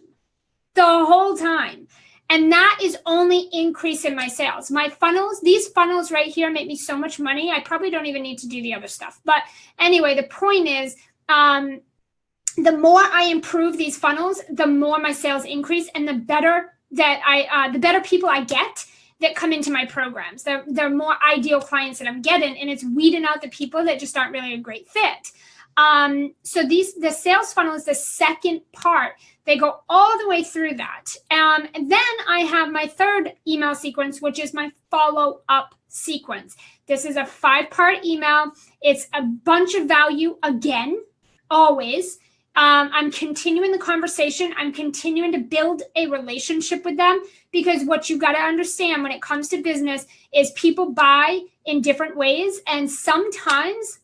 A: the whole time. And that is only increasing my sales. My funnels, these funnels right here make me so much money. I probably don't even need to do the other stuff. But anyway, the point is, the more I improve these funnels, the more my sales increase, and the better that the better people I get that come into my programs. They're more ideal clients that I'm getting, and it's weeding out the people that just aren't really a great fit. So the sales funnel is the second part. They go all the way through that. And then I have my third email sequence, which is my follow-up sequence. This is a 5-part email. It's a bunch of value again, always. I'm continuing the conversation. I'm continuing to build a relationship with them, because what you got to understand when it comes to business is people buy in different ways. And sometimes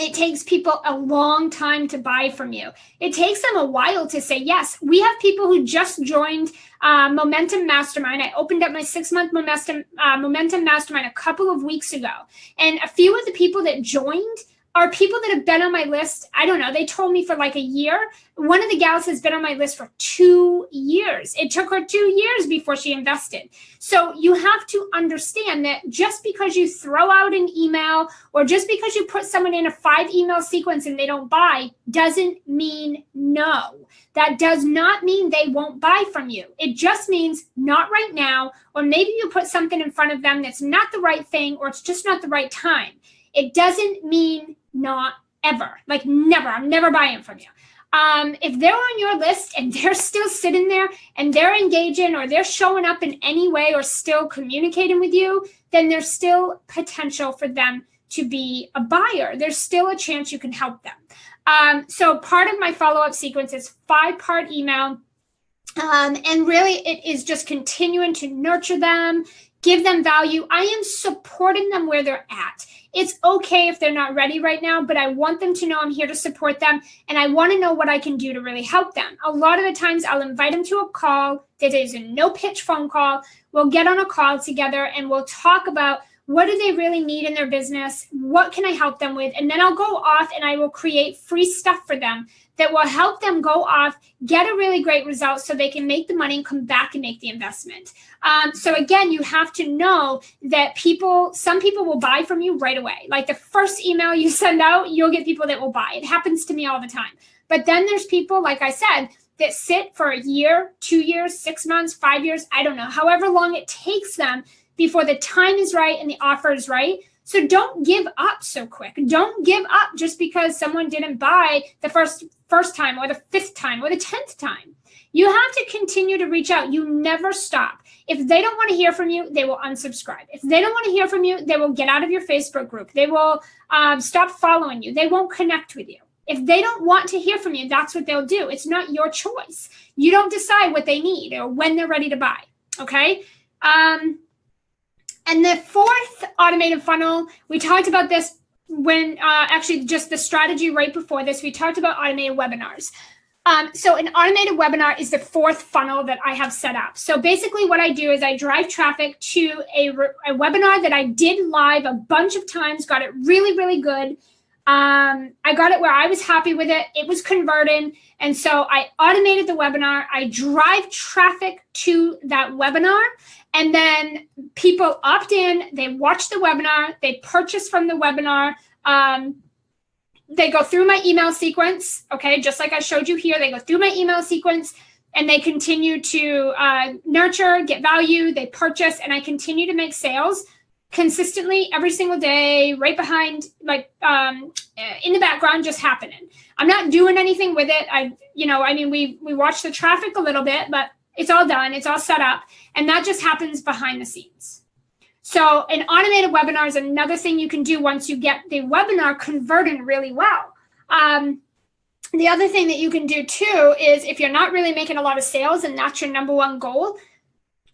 A: It takes people a long time to buy from you. It takes them a while to say yes. We have people who just joined Momentum Mastermind. I opened up my 6-month Momentum Mastermind a couple of weeks ago. And a few of the people that joined are people that have been on my list. I don't know. They told me for like a year. One of the gals has been on my list for 2 years. It took her 2 years before she invested. So you have to understand that just because you throw out an email or just because you put someone in a 5-email sequence and they don't buy doesn't mean no. That does not mean they won't buy from you. It just means not right now, or maybe you put something in front of them that's not the right thing, or it's just not the right time. It doesn't mean not ever, like never. I'm never buying from you. If they're on your list and they're still sitting there and they're engaging or they're showing up in any way or still communicating with you, then there's still potential for them to be a buyer. There's still a chance you can help them. So part of my follow-up sequence is 5-part email. And really it is just continuing to nurture them, give them value. I am supporting them where they're at. It's okay if they're not ready right now, but I want them to know I'm here to support them, and I want to know what I can do to really help them. A lot of the times I'll invite them to a call that is a no pitch phone call. We'll get on a call together and we'll talk about what do they really need in their business? What can I help them with? And then I'll go off and I will create free stuff for them that will help them go off, get a really great result so they can make the money and come back and make the investment. So again, you have to know that some people will buy from you right away. Like the first email you send out, you'll get people that will buy. It happens to me all the time. But then there's people, like I said, that sit for a year, 2 years, 6 months, 5 years, I don't know, however long it takes them before the time is right and the offer is right. So don't give up so quick. Don't give up just because someone didn't buy the first time or the 5th time or the 10th time. You have to continue to reach out. You never stop. If they don't want to hear from you, they will unsubscribe. If they don't want to hear from you, they will get out of your Facebook group. They will stop following you. They won't connect with you. If they don't want to hear from you, that's what they'll do. It's not your choice. You don't decide what they need or when they're ready to buy. Okay? And the 4th automated funnel, we talked about this when actually just the strategy right before this, we talked about automated webinars. So an automated webinar is the 4th funnel that I have set up. So basically what I do is I drive traffic to a webinar that I did live a bunch of times, got it really, really good. I got it where I was happy with it. It was converting. And so I automated the webinar. I drive traffic to that webinar. And then people opt in, they watch the webinar, they purchase from the webinar. They go through my email sequence, okay, just like I showed you here. They go through my email sequence and they continue to nurture, get value, they purchase, and I continue to make sales consistently every single day, right behind, like in the background, just happening. I'm not doing anything with it. We watch the traffic a little bit, but it's all done. It's all set up. And that just happens behind the scenes. So an automated webinar is another thing you can do once you get the webinar converting really well. The other thing that you can do too is if you're not really making a lot of sales and that's your number one goal,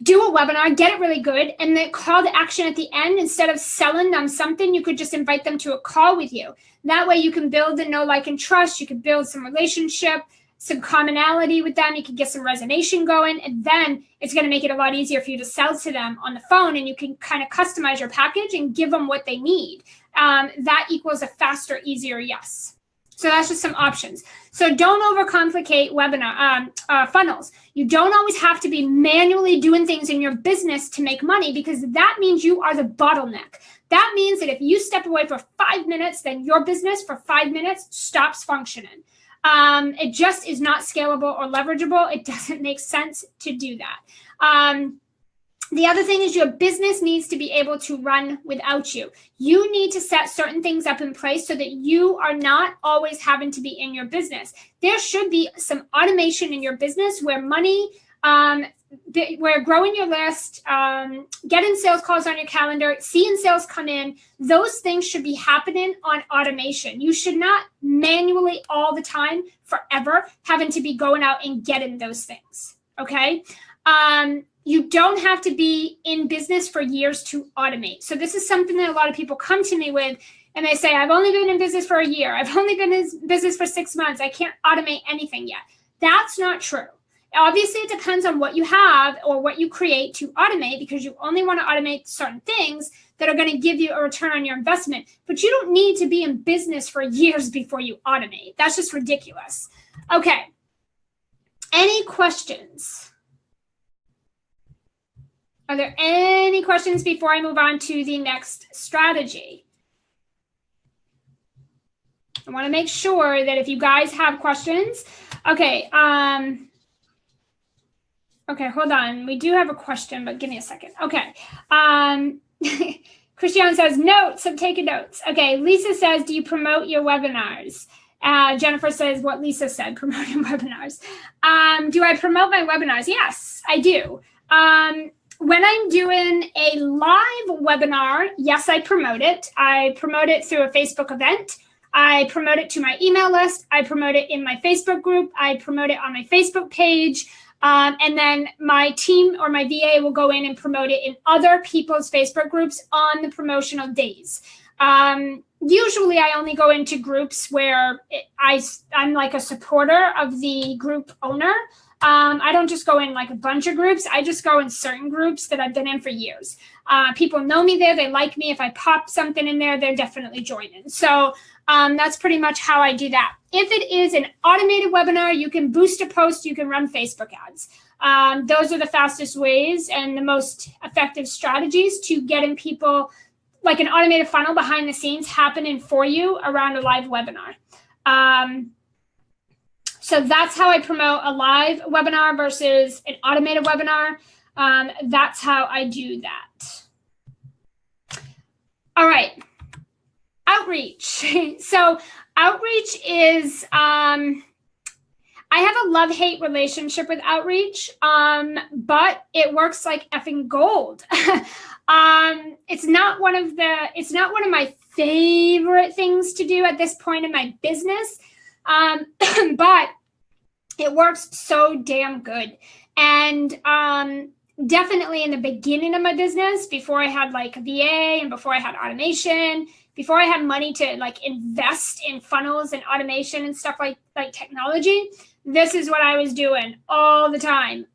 A: do a webinar, get it really good, and the call to action at the end, instead of selling them something, you could just invite them to a call with you. That way you can build the know, like, and trust. You can build some relationship, some commonality with them. You can get some resonation going, and then it's going to make it a lot easier for you to sell to them on the phone, and you can kind of customize your package and give them what they need. That equals a faster, easier yes. So that's just some options. So don't overcomplicate webinar funnels. You don't always have to be manually doing things in your business to make money, because that means you are the bottleneck. That means that if you step away for 5 minutes, then your business for 5 minutes stops functioning. It just is not scalable or leverageable. It doesn't make sense to do that. The other thing is your business needs to be able to run without you. You need to set certain things up in place so that you are not always having to be in your business. There should be some automation in your business where money, where growing your list, getting sales calls on your calendar, seeing sales come in, those things should be happening on automation. You should not manually all the time, forever, having to be going out and getting those things, okay? You don't have to be in business for years to automate. So this is something that a lot of people come to me with, and they say, I've only been in business for a year. I've only been in business for 6 months. I can't automate anything yet. That's not true. Obviously, it depends on what you have or what you create to automate, because you only want to automate certain things that are going to give you a return on your investment. But you don't need to be in business for years before you automate. That's just ridiculous. Okay. Any questions? Are there any questions before I move on to the next strategy? I want to make sure that if you guys have questions. Okay. Okay, hold on. We do have a question, but give me a second. Okay. Christiane says, notes. I'm taking notes. Okay. Lisa says, do you promote your webinars? Jennifer says what Lisa said, promoting webinars. Do I promote my webinars? Yes, I do. When I'm doing a live webinar, yes, I promote it. I promote it through a Facebook event. I promote it to my email list. I promote it in my Facebook group. I promote it on my Facebook page. And then my team or my VA will go in and promote it in other people's Facebook groups on the promotional days. Usually I only go into groups where I'm like a supporter of the group owner. I don't just go in like a bunch of groups. I just go in certain groups that I've been in for years. People know me there. They like me. If I pop something in there, they're definitely joining. So that's pretty much how I do that. If it is an automated webinar, you can boost a post, you can run Facebook ads. Those are the fastest ways and the most effective strategies to getting people, like an automated funnel behind the scenes happening for you around a live webinar. So that's how I promote a live webinar versus an automated webinar. That's how I do that. All right. Outreach. So outreach is, I have a love-hate relationship with outreach, but it works like effing gold. It's not one of my favorite things to do at this point in my business, but it works so damn good. And definitely in the beginning of my business, before I had like a VA and before I had automation, before I had money to like invest in funnels and automation and stuff like technology, this is what I was doing all the time.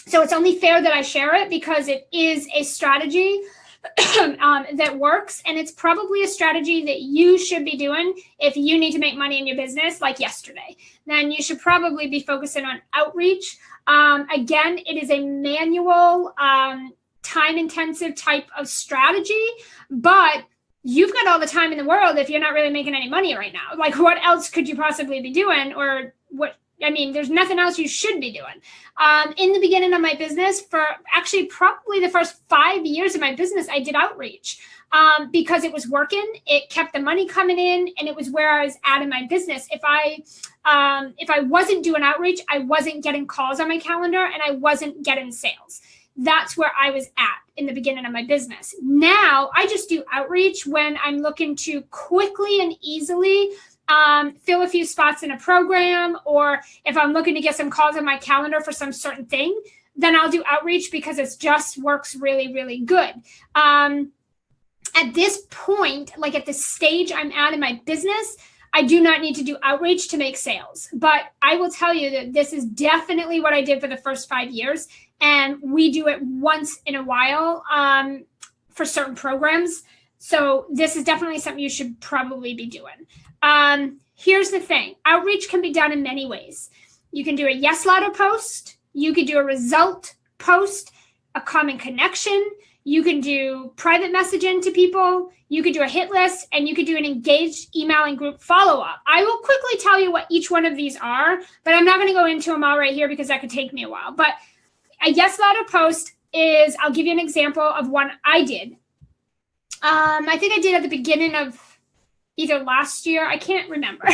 A: So it's only fair that I share it because it is a strategy that works. And it's probably a strategy that you should be doing if you need to make money in your business like yesterday. Then you should probably be focusing on outreach. Again, it is a manual, time-intensive type of strategy, but you've got all the time in the world if you're not really making any money right now. Like, what else could you possibly be doing? Or what? I mean, there's nothing else you should be doing. In the beginning of my business, for actually probably the first 5 years of my business, I did outreach because it was working. It kept the money coming in, and it was where I was at in my business. If I wasn't doing outreach, I wasn't getting calls on my calendar, and I wasn't getting sales. That's where I was at in the beginning of my business. Now I just do outreach when I'm looking to quickly and easily fill a few spots in a program, or if I'm looking to get some calls on my calendar for some certain thing, then I'll do outreach because it just works really, really good. At this point, like at the stage I'm at in my business, I do not need to do outreach to make sales. But I will tell you that this is definitely what I did for the first 5 years. And we do it once in a while for certain programs. So this is definitely something you should probably be doing. Here's the thing. Outreach can be done in many ways. You can do a yes ladder post. You could do a result post, a common connection. You can do private messaging to people. You could do a hit list, and you could do an engaged email and group follow-up. I will quickly tell you what each one of these are, but I'm not going to go into them all right here because that could take me a while. But a yes ladder post is, I'll give you an example of one I did. I think I did at the beginning of either last year. I can't remember.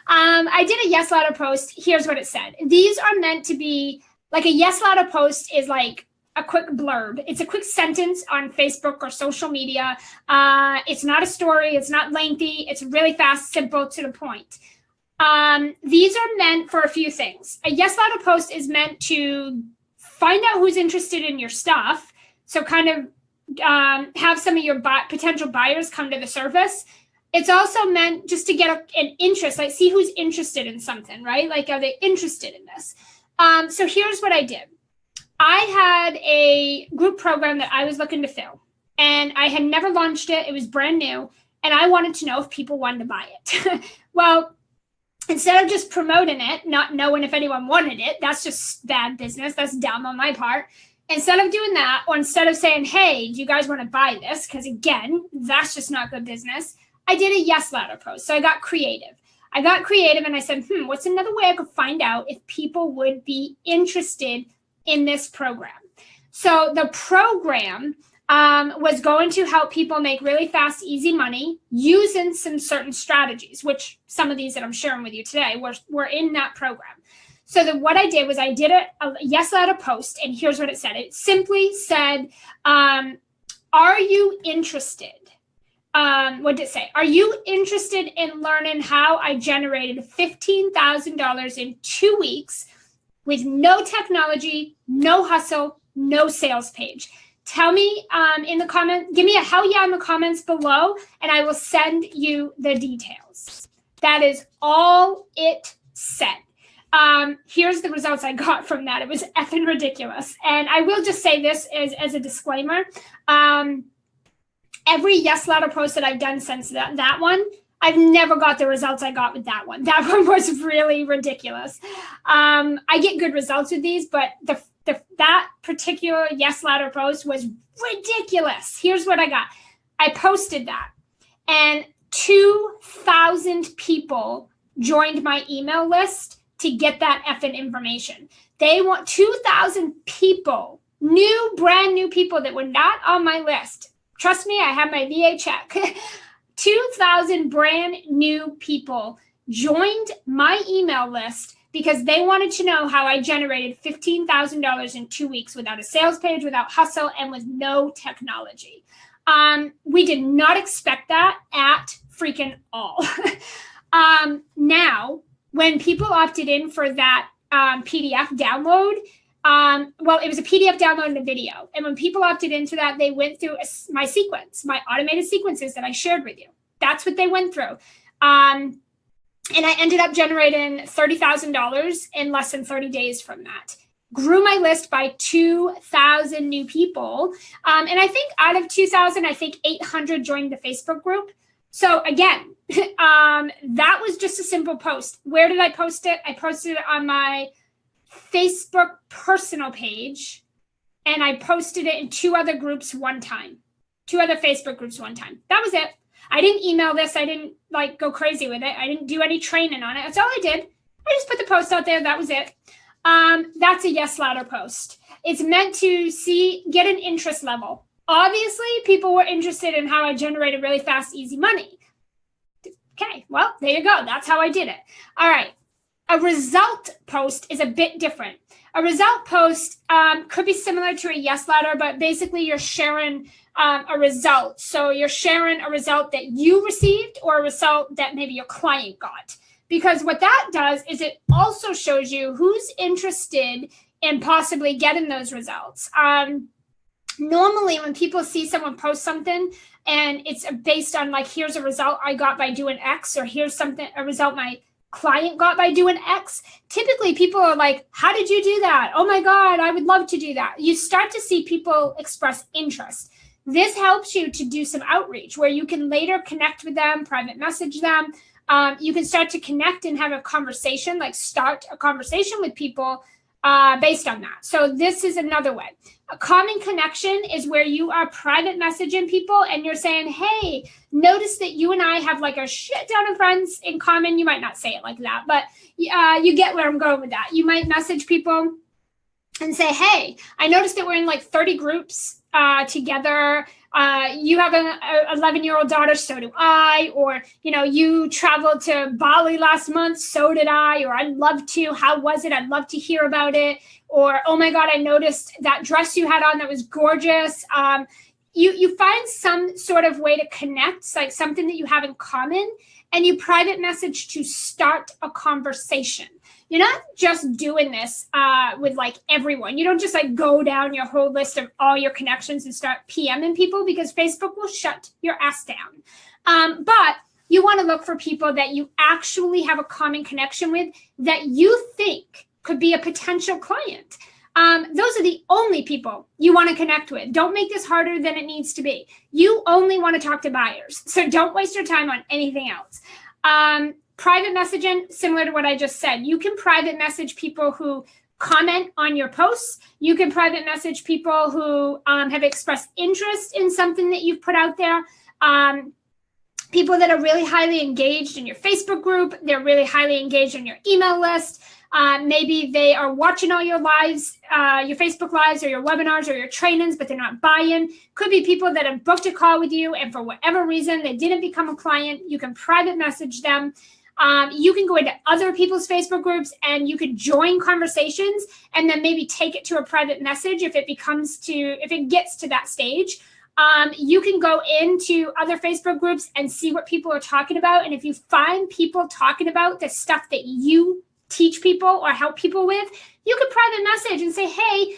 A: I did a yes ladder post. Here's what it said. These are meant to be like a yes ladder post is like a quick blurb. It's a quick sentence on Facebook or social media. It's not a story. It's not lengthy. It's really fast, simple, to the point. These are meant for a few things. A yes ladder post is meant to find out who's interested in your stuff. So kind of have some of your potential buyers come to the surface. It's also meant just to get an interest, like see who's interested in something, right? Like, are they interested in this? So here's what I did. I had a group program that I was looking to fill, and I had never launched it. It was brand new, and I wanted to know if people wanted to buy it. Well, instead of just promoting it, not knowing if anyone wanted it, that's just bad business. That's dumb on my part. Instead of doing that, or instead of saying, hey, do you guys want to buy this? Because again, that's just not good business. I did a yes ladder post. So I got creative. And I said, what's another way I could find out if people would be interested in this program? So the program was going to help people make really fast, easy money using some certain strategies, which some of these that I'm sharing with you today were in that program. So what I did was I did a yes ladder post, and here's what it said. It simply said, are you interested? What did it say? Are you interested in learning how I generated $15,000 in 2 weeks with no technology, no hustle, no sales page? Tell me in the comment, give me a hell yeah in the comments below, and I will send you the details. That is all it said. Here's the results I got from that. It was effing ridiculous. And I will just say this as a disclaimer. Every yes ladder post that I've done since that one, I've never got the results I got with that one. That one was really ridiculous. I get good results with these, but that particular yes ladder post was ridiculous. Here's what I got. I posted that, and 2,000 people joined my email list to get that effing information. They want 2,000 people, brand new people that were not on my list. Trust me, I have my VA check. 2,000 brand new people joined my email list because they wanted to know how I generated $15,000 in 2 weeks without a sales page, without hustle, and with no technology. We did not expect that at freaking all. Now, when people opted in for that PDF download, well, it was a PDF download and a video. And when people opted into that, they went through my sequence, my automated sequences that I shared with you. That's what they went through. And I ended up generating $30,000 in less than 30 days from that. Grew my list by 2,000 new people. And I think out of 2,000, I think 800 joined the Facebook group. So again, that was just a simple post. Where did I post it? I posted it on my Facebook personal page, and I posted it in two other Facebook groups one time. That was it. I didn't email this. I didn't go crazy with it. I didn't do any training on it. That's all I did. I just put the post out there. That was it. That's a yes ladder post. It's meant to get an interest level. Obviously, people were interested in how I generated really fast, easy money. Okay, well, there you go. That's how I did it. All right. A result post is a bit different. A result post could be similar to a yes ladder, but basically you're sharing a result. So you're sharing a result that you received or a result that maybe your client got. Because what that does is it also shows you who's interested in possibly getting those results. Normally when people see someone post something and it's based on here's a result I got by doing X, or here's a result my client got by doing X, typically people are like, how did you do that? Oh my God, I would love to do that. You start to see people express interest. This helps you to do some outreach where you can later connect with them, private message them. You can start to connect and have a conversation, start a conversation with people based on that. So this is another way. A common connection is where you are private messaging people and you're saying, hey, notice that you and I have a shit ton of friends in common. You might not say it like that, but you get where I'm going with that. You might message people and say, hey, I noticed that we're in 30 groups together. You have an 11-year-old daughter, so do I. Or, you traveled to Bali last month, so did I. Or I'd love to. How was it? I'd love to hear about it. Or, oh my God, I noticed that dress you had on that was gorgeous. you find some sort of way to connect, like something that you have in common, and you private message to start a conversation. You're not just doing this with like everyone. You don't just like go down your whole list of all your connections and start PMing people, because Facebook will shut your ass down. But you want to look for people that you actually have a common connection with, that you think could be a potential client. Those are the only people you want to connect with. Don't make this harder than it needs to be. You only want to talk to buyers, so don't waste your time on anything else. Private messaging, similar to what I just said. You can private message people who comment on your posts. You can private message people who have expressed interest in something that you've put out there. People that are really highly engaged in your Facebook group. They're really highly engaged on your email list. Maybe they are watching all your lives, your Facebook lives or your webinars or your trainings, but they're not buying. Could be people that have booked a call with you, and for whatever reason, they didn't become a client. You can private message them. You can go into other people's Facebook groups and you can join conversations and then maybe take it to a private message if it gets to that stage. You can go into other Facebook groups and see what people are talking about. And if you find people talking about the stuff that you teach people or help people with, you could private message and say, hey,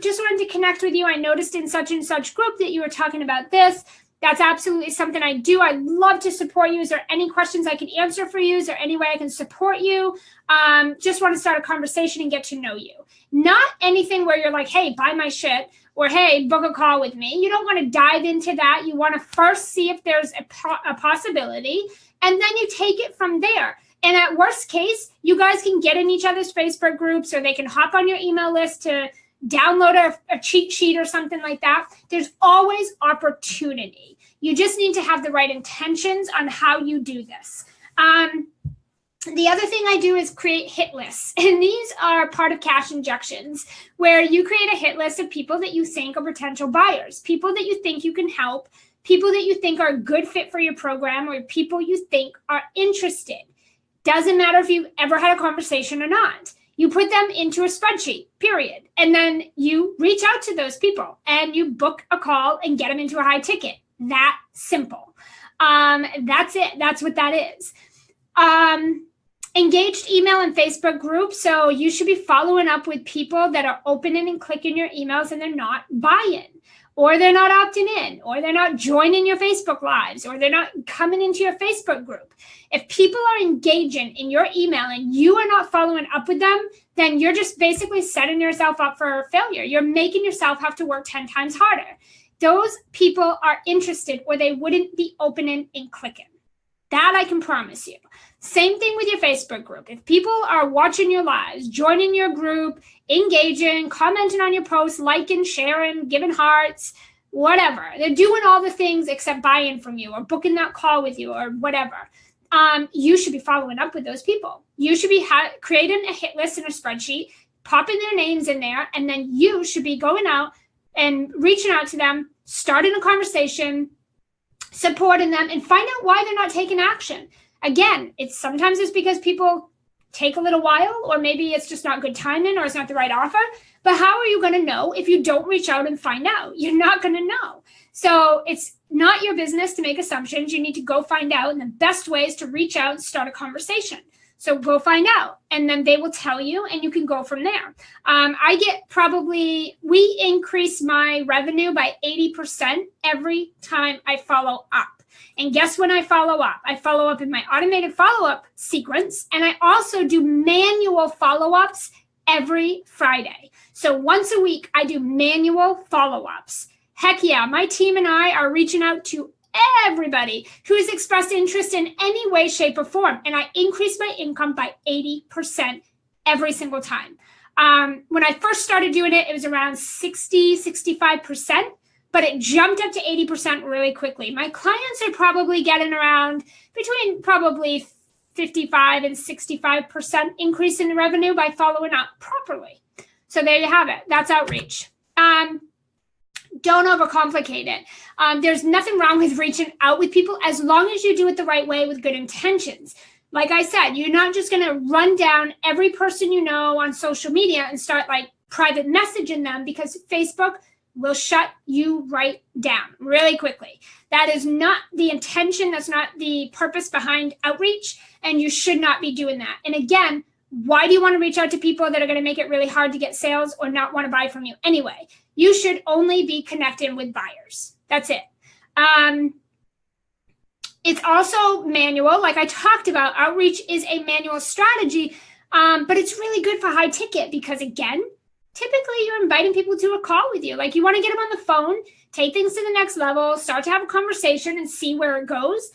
A: just wanted to connect with you. I noticed in such and such group that you were talking about this. That's absolutely something I do. I'd love to support you. Is there any questions I can answer for you? Is there any way I can support you? Just want to start a conversation and get to know you. Not anything where you're like, hey, buy my shit, or hey, book a call with me. You don't want to dive into that. You want to first see if there's a possibility, and then you take it from there. And at worst case, you guys can get in each other's Facebook groups, or they can hop on your email list to download a cheat sheet or something like that. There's always opportunity. You just need to have the right intentions on how you do this. The other thing I do is create hit lists. And these are part of cash injections, where you create a hit list of people that you think are potential buyers, people that you think you can help, people that you think are a good fit for your program, or people you think are interested. Doesn't matter if you've ever had a conversation or not. You put them into a spreadsheet, period. And then you reach out to those people and you book a call and get them into a high ticket. That simple. That's it. That's what that is. Engaged email and Facebook groups. So you should be following up with people that are opening and clicking your emails and they're not buying, or they're not opting in, or they're not joining your Facebook lives, or they're not coming into your Facebook group. If people are engaging in your email and you are not following up with them, then you're just basically setting yourself up for failure. You're making yourself have to work 10 times harder. Those people are interested, or they wouldn't be opening and clicking. That I can promise you. Same thing with your Facebook group. If people are watching your lives, joining your group, engaging, commenting on your posts, liking, sharing, giving hearts, whatever. They're doing all the things except buying from you or booking that call with you or whatever. You should be following up with those people. You should be creating a hit list in a spreadsheet, popping their names in there, and then you should be going out and reaching out to them, starting a conversation, supporting them, and find out why they're not taking action. Again, sometimes it's because people take a little while, or maybe it's just not good timing, or it's not the right offer. But how are you going to know if you don't reach out and find out? You're not going to know. So it's not your business to make assumptions. You need to go find out. And the best way is to reach out and start a conversation. So go find out, and then they will tell you, and you can go from there. We increase my revenue by 80% every time I follow up. And guess when I follow up? I follow up in my automated follow-up sequence, and I also do manual follow-ups every Friday. So once a week, I do manual follow-ups. Heck yeah, my team and I are reaching out to everybody who has expressed interest in any way, shape, or form. And I increase my income by 80% every single time. When I first started doing it, it was around 65%, but it jumped up to 80% really quickly. My clients are probably getting around between probably 55 and 65% increase in revenue by following up properly. So there you have it. That's outreach. Don't overcomplicate it. There's nothing wrong with reaching out with people as long as you do it the right way with good intentions. Like I said, you're not just going to run down every person you know on social media and start like private messaging them, because Facebook will shut you right down really quickly. That is not the intention. That's not the purpose behind outreach. And you should not be doing that. And again, why do you want to reach out to people that are going to make it really hard to get sales or not want to buy from you anyway? You should only be connecting with buyers. That's it. It's also manual. Like I talked about, outreach is a manual strategy, but it's really good for high ticket because, again, typically you're inviting people to a call with you. Like you want to get them on the phone, take things to the next level, start to have a conversation and see where it goes.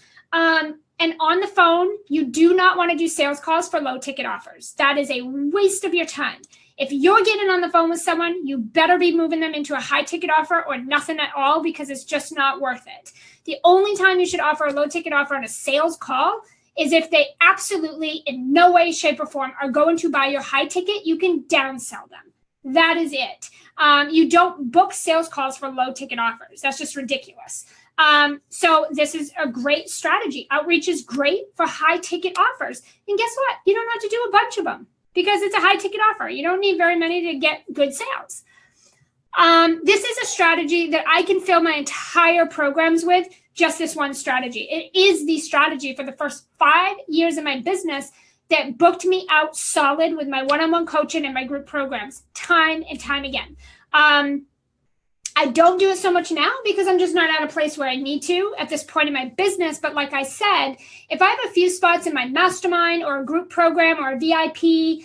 A: And on the phone, you do not want to do sales calls for low ticket offers. That is a waste of your time. If you're getting on the phone with someone, you better be moving them into a high ticket offer or nothing at all because it's just not worth it. The only time you should offer a low ticket offer on a sales call is if they absolutely in no way, shape, or form are going to buy your high ticket. You can downsell them. That is it. You don't book sales calls for low ticket offers. That's just ridiculous. So this is a great strategy. Outreach is great for high ticket offers. And guess what? You don't have to do a bunch of them because it's a high ticket offer. You don't need very many to get good sales. This is a strategy that I can fill my entire programs with, just this one strategy. It is the strategy for the first 5 years of my business that booked me out solid with my one-on-one coaching and my group programs time and time again. I don't do it so much now because I'm just not at a place where I need to at this point in my business. But like I said, if I have a few spots in my mastermind or a group program or a VIP,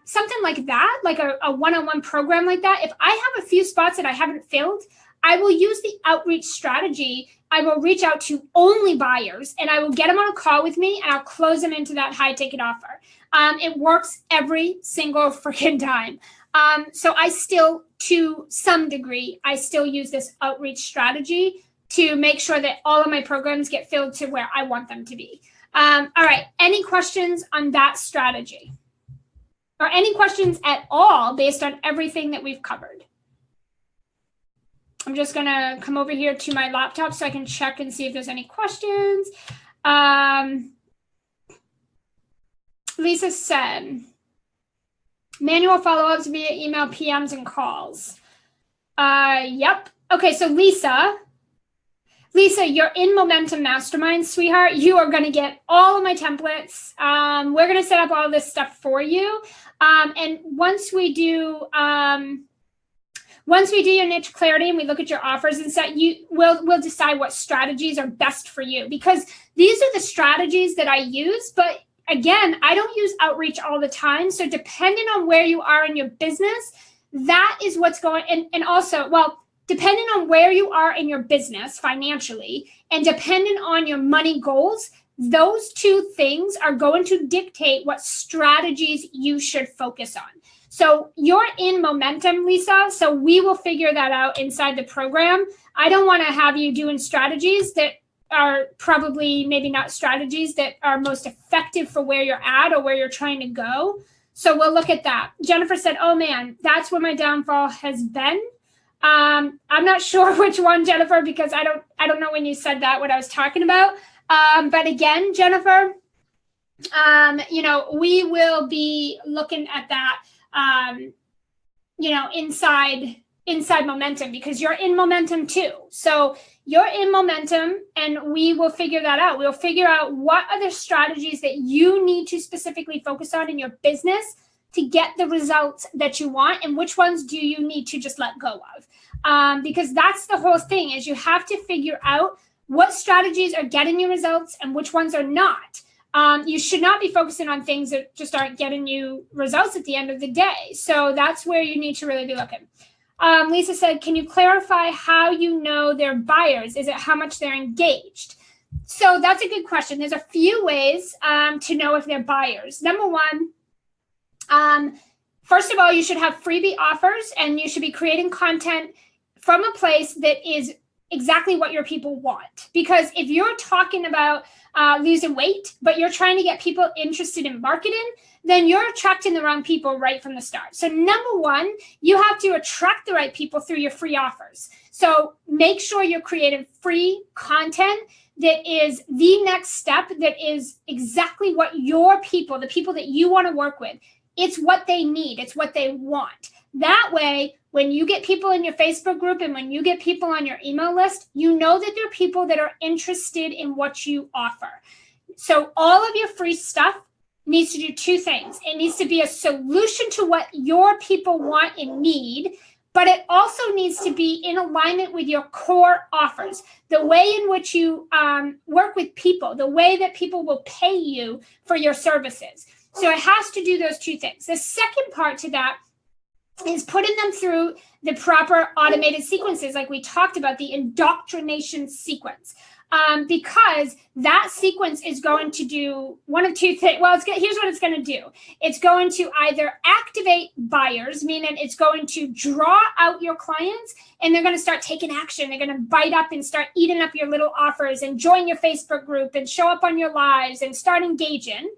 A: something like that, like a one-on-one program like that, if I have a few spots that I haven't filled, I will use the outreach strategy. I will reach out to only buyers and I will get them on a call with me and I'll close them into that high ticket offer. It works every single freaking time. So I still, to some degree, I still use this outreach strategy to make sure that all of my programs get filled to where I want them to be. All right. Any questions on that strategy? Or any questions at all based on everything that we've covered? I'm just going to come over here to my laptop so I can check and see if there's any questions. Lisa said, manual follow-ups via email, PMs, and calls. Yep. Okay, so Lisa, you're in Momentum Mastermind, sweetheart. You are going to get all of my templates. We're going to set up all this stuff for you. And once we do your niche clarity and we look at your offers and set, we'll decide what strategies are best for you, because these are the strategies that I use. But again, I don't use outreach all the time. So depending on where you are in your business, that is what's going, and also, well, depending on where you are in your business financially and depending on your money goals, those two things are going to dictate what strategies you should focus on. So you're in Momentum, Lisa, so we will figure that out inside the program. I don't want to have you doing strategies that are probably maybe not strategies that are most effective for where you're at or where you're trying to go. So we'll look at that. Jennifer said, oh man, that's where my downfall has been. I'm not sure which one, Jennifer, because I don't know when you said that, what I was talking about. But again, Jennifer, we will be looking at that, inside Momentum, because you're in Momentum too. So you're in Momentum and we will figure that out. We'll figure out what are the strategies that you need to specifically focus on in your business to get the results that you want, and which ones do you need to just let go of? Because that's the whole thing, is you have to figure out what strategies are getting you results and which ones are not. You should not be focusing on things that just aren't getting you results at the end of the day. So that's where you need to really be looking. Lisa said, can you clarify how you know they're buyers? Is it how much they're engaged? So that's a good question. There's a few ways to know if they're buyers. Number one, first of all, you should have freebie offers and you should be creating content from a place that is exactly what your people want. Because if you're talking about losing weight, but you're trying to get people interested in marketing, then you're attracting the wrong people right from the start. So number one, you have to attract the right people through your free offers. So make sure you're creating free content that is the next step, that is exactly what your people, the people that you want to work with, It's what they need. It's what they want. That way, when you get people in your Facebook group and when you get people on your email list, you know that they're people that are interested in what you offer. So all of your free stuff needs to do two things. It needs to be a solution to what your people want and need, but it also needs to be in alignment with your core offers, the way in which you work with people, the way that people will pay you for your services. So it has to do those two things. The second part to that is putting them through the proper automated sequences, like we talked about, the indoctrination sequence. Because that sequence is going to do one of two things. Well, here's what it's going to do. It's going to either activate buyers, meaning it's going to draw out your clients and they're going to start taking action. They're going to bite up and start eating up your little offers and join your Facebook group and show up on your lives and start engaging.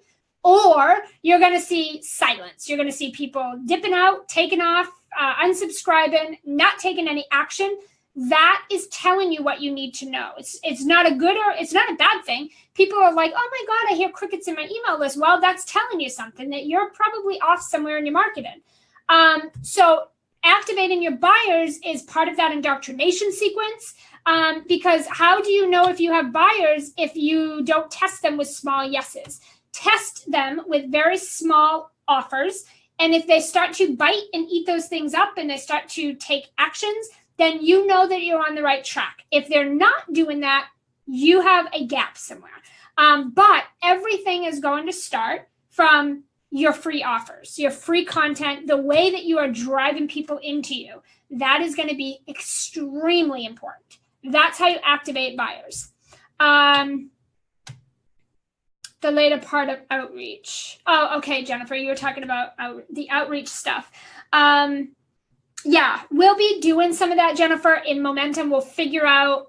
A: Or you're going to see silence. You're going to see people dipping out, taking off, unsubscribing, not taking any action. That is telling you what you need to know. It's not a good or it's not a bad thing. People are like, oh my God, I hear crickets in my email list. Well, that's telling you something, that you're probably off somewhere in your marketing. So activating your buyers is part of that indoctrination sequence. Because how do you know if you have buyers if you don't test them with small yeses? Test them with very small offers. And if they start to bite and eat those things up and they start to take actions, then you know that you're on the right track. If they're not doing that, you have a gap somewhere. But everything is going to start from your free offers, your free content, the way that you are driving people into you. That is going to be extremely important. That's how you activate buyers. The later part of outreach. Oh, okay, Jennifer, you were talking about the outreach stuff. Yeah, we'll be doing some of that, Jennifer, in Momentum. We'll figure out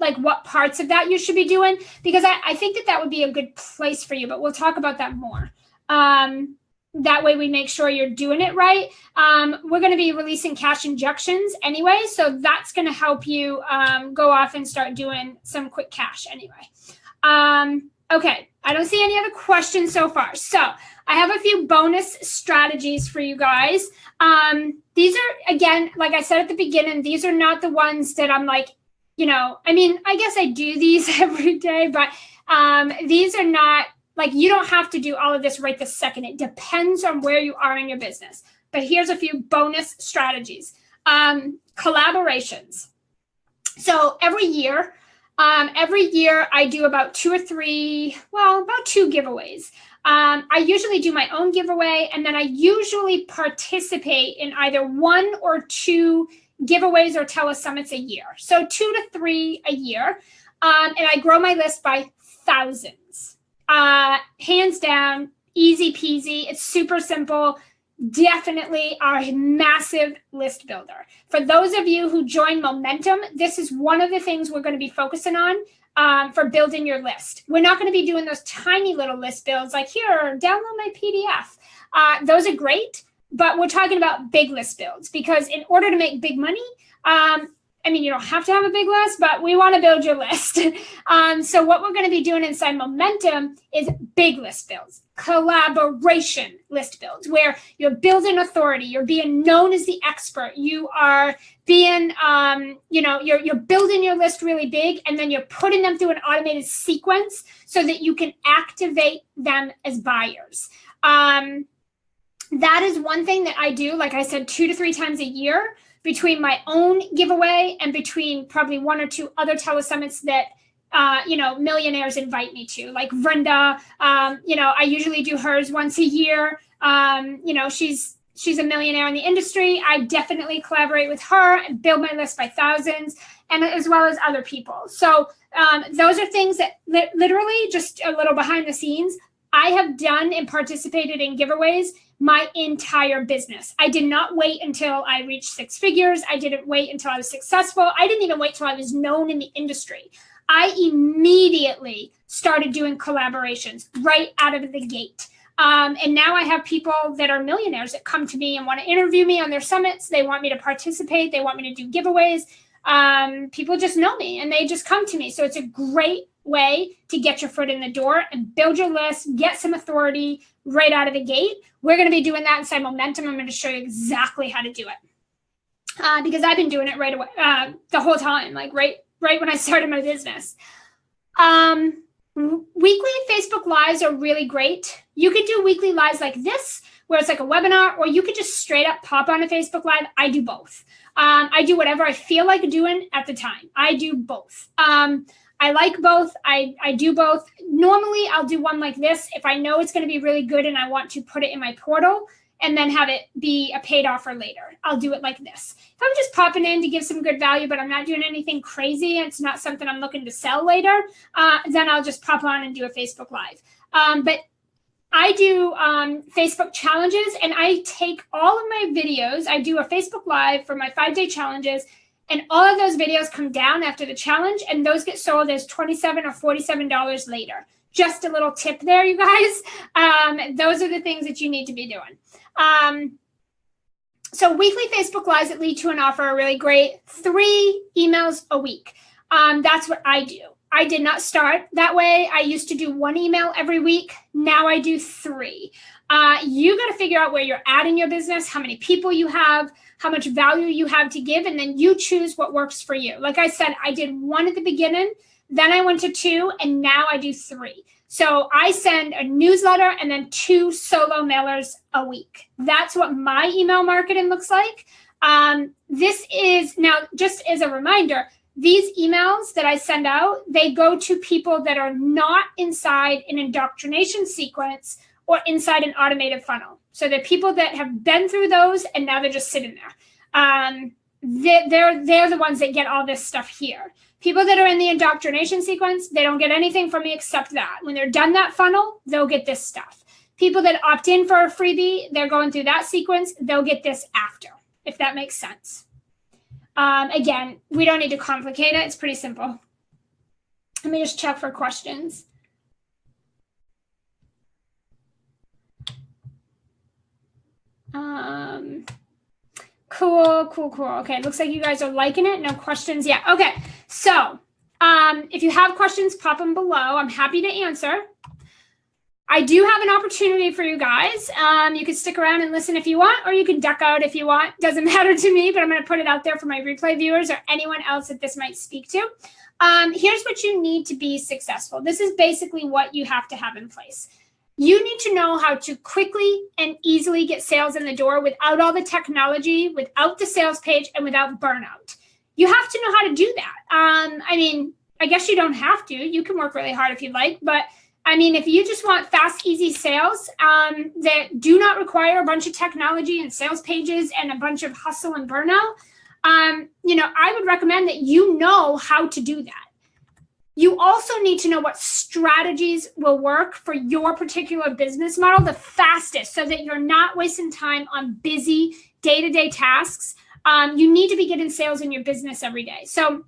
A: like what parts of that you should be doing, because I think that would be a good place for you, but we'll talk about that more. That way we make sure you're doing it right. We're going to be releasing cash injections anyway, so that's going to help you go off and start doing some quick cash anyway. Okay, I don't see any other questions so far. So I have a few bonus strategies for you guys. These are, again, like I said at the beginning, these are not the ones that I'm like, I mean, I guess I do these every day, but these are not, like, you don't have to do all of this right this second. It depends on where you are in your business. But here's a few bonus strategies. Collaborations. So every year I do about two giveaways. I usually do my own giveaway, and then I usually participate in either one or two giveaways or telesummits a year. So 2 to 3 a year. And I grow my list by thousands. Hands down, easy peasy. It's super simple. Definitely a massive list builder. For those of you who join Momentum, this is one of the things we're going to be focusing on for building your list. We're not going to be doing those tiny little list builds like, here, download my PDF. Those are great, but we're talking about big list builds, because in order to make big money, I mean, you don't have to have a big list, but we want to build your list. So what we're going to be doing inside Momentum is big list builds, collaboration list builds, where you're building authority, you're being known as the expert, you are being, you're building your list really big, and then you're putting them through an automated sequence so that you can activate them as buyers. That is one thing that I do, like I said, 2 to 3 times a year, between my own giveaway and between probably 1 or 2 other telesummits that, millionaires invite me to, like Brenda. I usually do hers once a year. She's a millionaire in the industry. I definitely collaborate with her and build my list by thousands, and as well as other people. So those are things that literally, just a little behind the scenes, I have done and participated in giveaways my entire business. I did not wait until I reached 6 figures. I didn't wait until I was successful. I didn't even wait till I was known in the industry. I immediately started doing collaborations right out of the gate. And now I have people that are millionaires that come to me and want to interview me on their summits. They want me to participate. They want me to do giveaways. People just know me and they just come to me. So it's a great way to get your foot in the door and build your list, get some authority right out of the gate. We're going to be doing that inside Momentum. I'm going to show you exactly how to do it because I've been doing it right away the whole time, like right when I started my business. Weekly Facebook Lives are really great. You could do weekly lives like this, where it's like a webinar, or you could just straight up pop on a Facebook Live. I do both. I do whatever I feel like doing at the time. I do both. I like both. I do both. Normally, I'll do one like this if I know it's going to be really good and I want to put it in my portal and then have it be a paid offer later. I'll do it like this. If I'm just popping in to give some good value, but I'm not doing anything crazy, it's not something I'm looking to sell later, then I'll just pop on and do a Facebook Live. But I do Facebook challenges, and I take all of my videos. I do a Facebook Live for my 5-day challenges, and all of those videos come down after the challenge, and those get sold as $27 or $47 later. Just a little tip there, you guys. Those are the things that you need to be doing. So weekly Facebook Lives that lead to an offer are really great. 3 emails a week. That's what I do. I did not start that way. I used to do 1 email every week. Now I do 3. You got to figure out where you're at in your business, how many people you have, how much value you have to give, and then you choose what works for you. Like I said, I did 1 at the beginning, then I went to 2, and now I do 3. So I send a newsletter and then 2 solo mailers a week. That's what my email marketing looks like. This is, now just as a reminder, these emails that I send out, they go to people that are not inside an indoctrination sequence or inside an automated funnel. So they're people that have been through those and now they're just sitting there. They're the ones that get all this stuff here. People that are in the indoctrination sequence, they don't get anything from me except that. When they're done that funnel, they'll get this stuff. People that opt in for a freebie, they're going through that sequence, they'll get this after, if that makes sense. Again, we don't need to complicate it. It's pretty simple. Let me just check for questions. Cool. Okay, looks like you guys are liking it. No questions yet. Okay, so if you have questions, pop them below. I'm happy to answer. I do have an opportunity for you guys. You can stick around and listen if you want, or you can duck out if you want. Doesn't matter to me, but I'm going to put it out there for my replay viewers or anyone else that this might speak to. Here's what you need to be successful. This is basically what you have to have in place. You need to know how to quickly and easily get sales in the door without all the technology, without the sales page, and without burnout. You have to know how to do that. I mean, I guess you don't have to. You can work really hard if you'd like, but I mean, if you just want fast, easy sales that do not require a bunch of technology and sales pages and a bunch of hustle and burnout, I would recommend that you know how to do that. You also need to know what strategies will work for your particular business model the fastest so that you're not wasting time on busy day-to-day tasks. You need to be getting sales in your business every day. So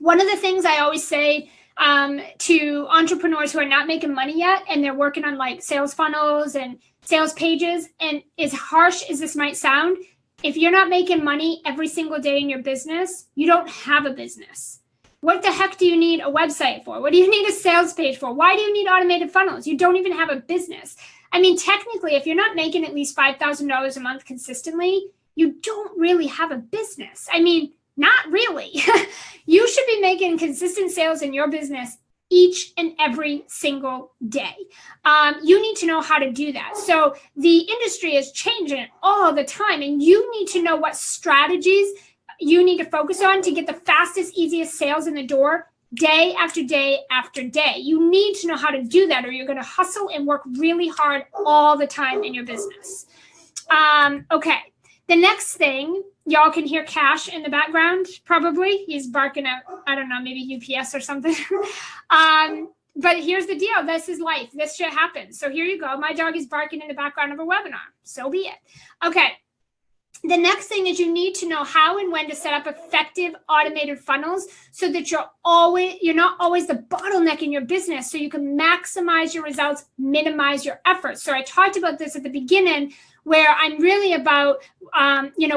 A: one of the things I always say to entrepreneurs who are not making money yet and they're working on like sales funnels and sales pages, and as harsh as this might sound, if you're not making money every single day in your business, you don't have a business. What the heck do you need a website for? What do you need a sales page for? Why do you need automated funnels? You don't even have a business. I mean, technically, if you're not making at least $5,000 a month consistently, you don't really have a business. I mean, not really. You should be making consistent sales in your business each and every single day. You need to know how to do that. So the industry is changing all the time, and you need to know what strategies you need to focus on to get the fastest, easiest sales in the door day after day after day. You need to know how to do that, or you're going to hustle and work really hard all the time in your business. Okay. The next thing, y'all can hear Cash in the background, probably. He's barking at, I don't know, maybe UPS or something. But here's the deal. This is life. This shit happens. So here you go. My dog is barking in the background of a webinar. So be it. Okay. The next thing is you need to know how and when to set up effective automated funnels so that you're not always the bottleneck in your business, so you can maximize your results, minimize your efforts. So I talked about this at the beginning, where I'm really about,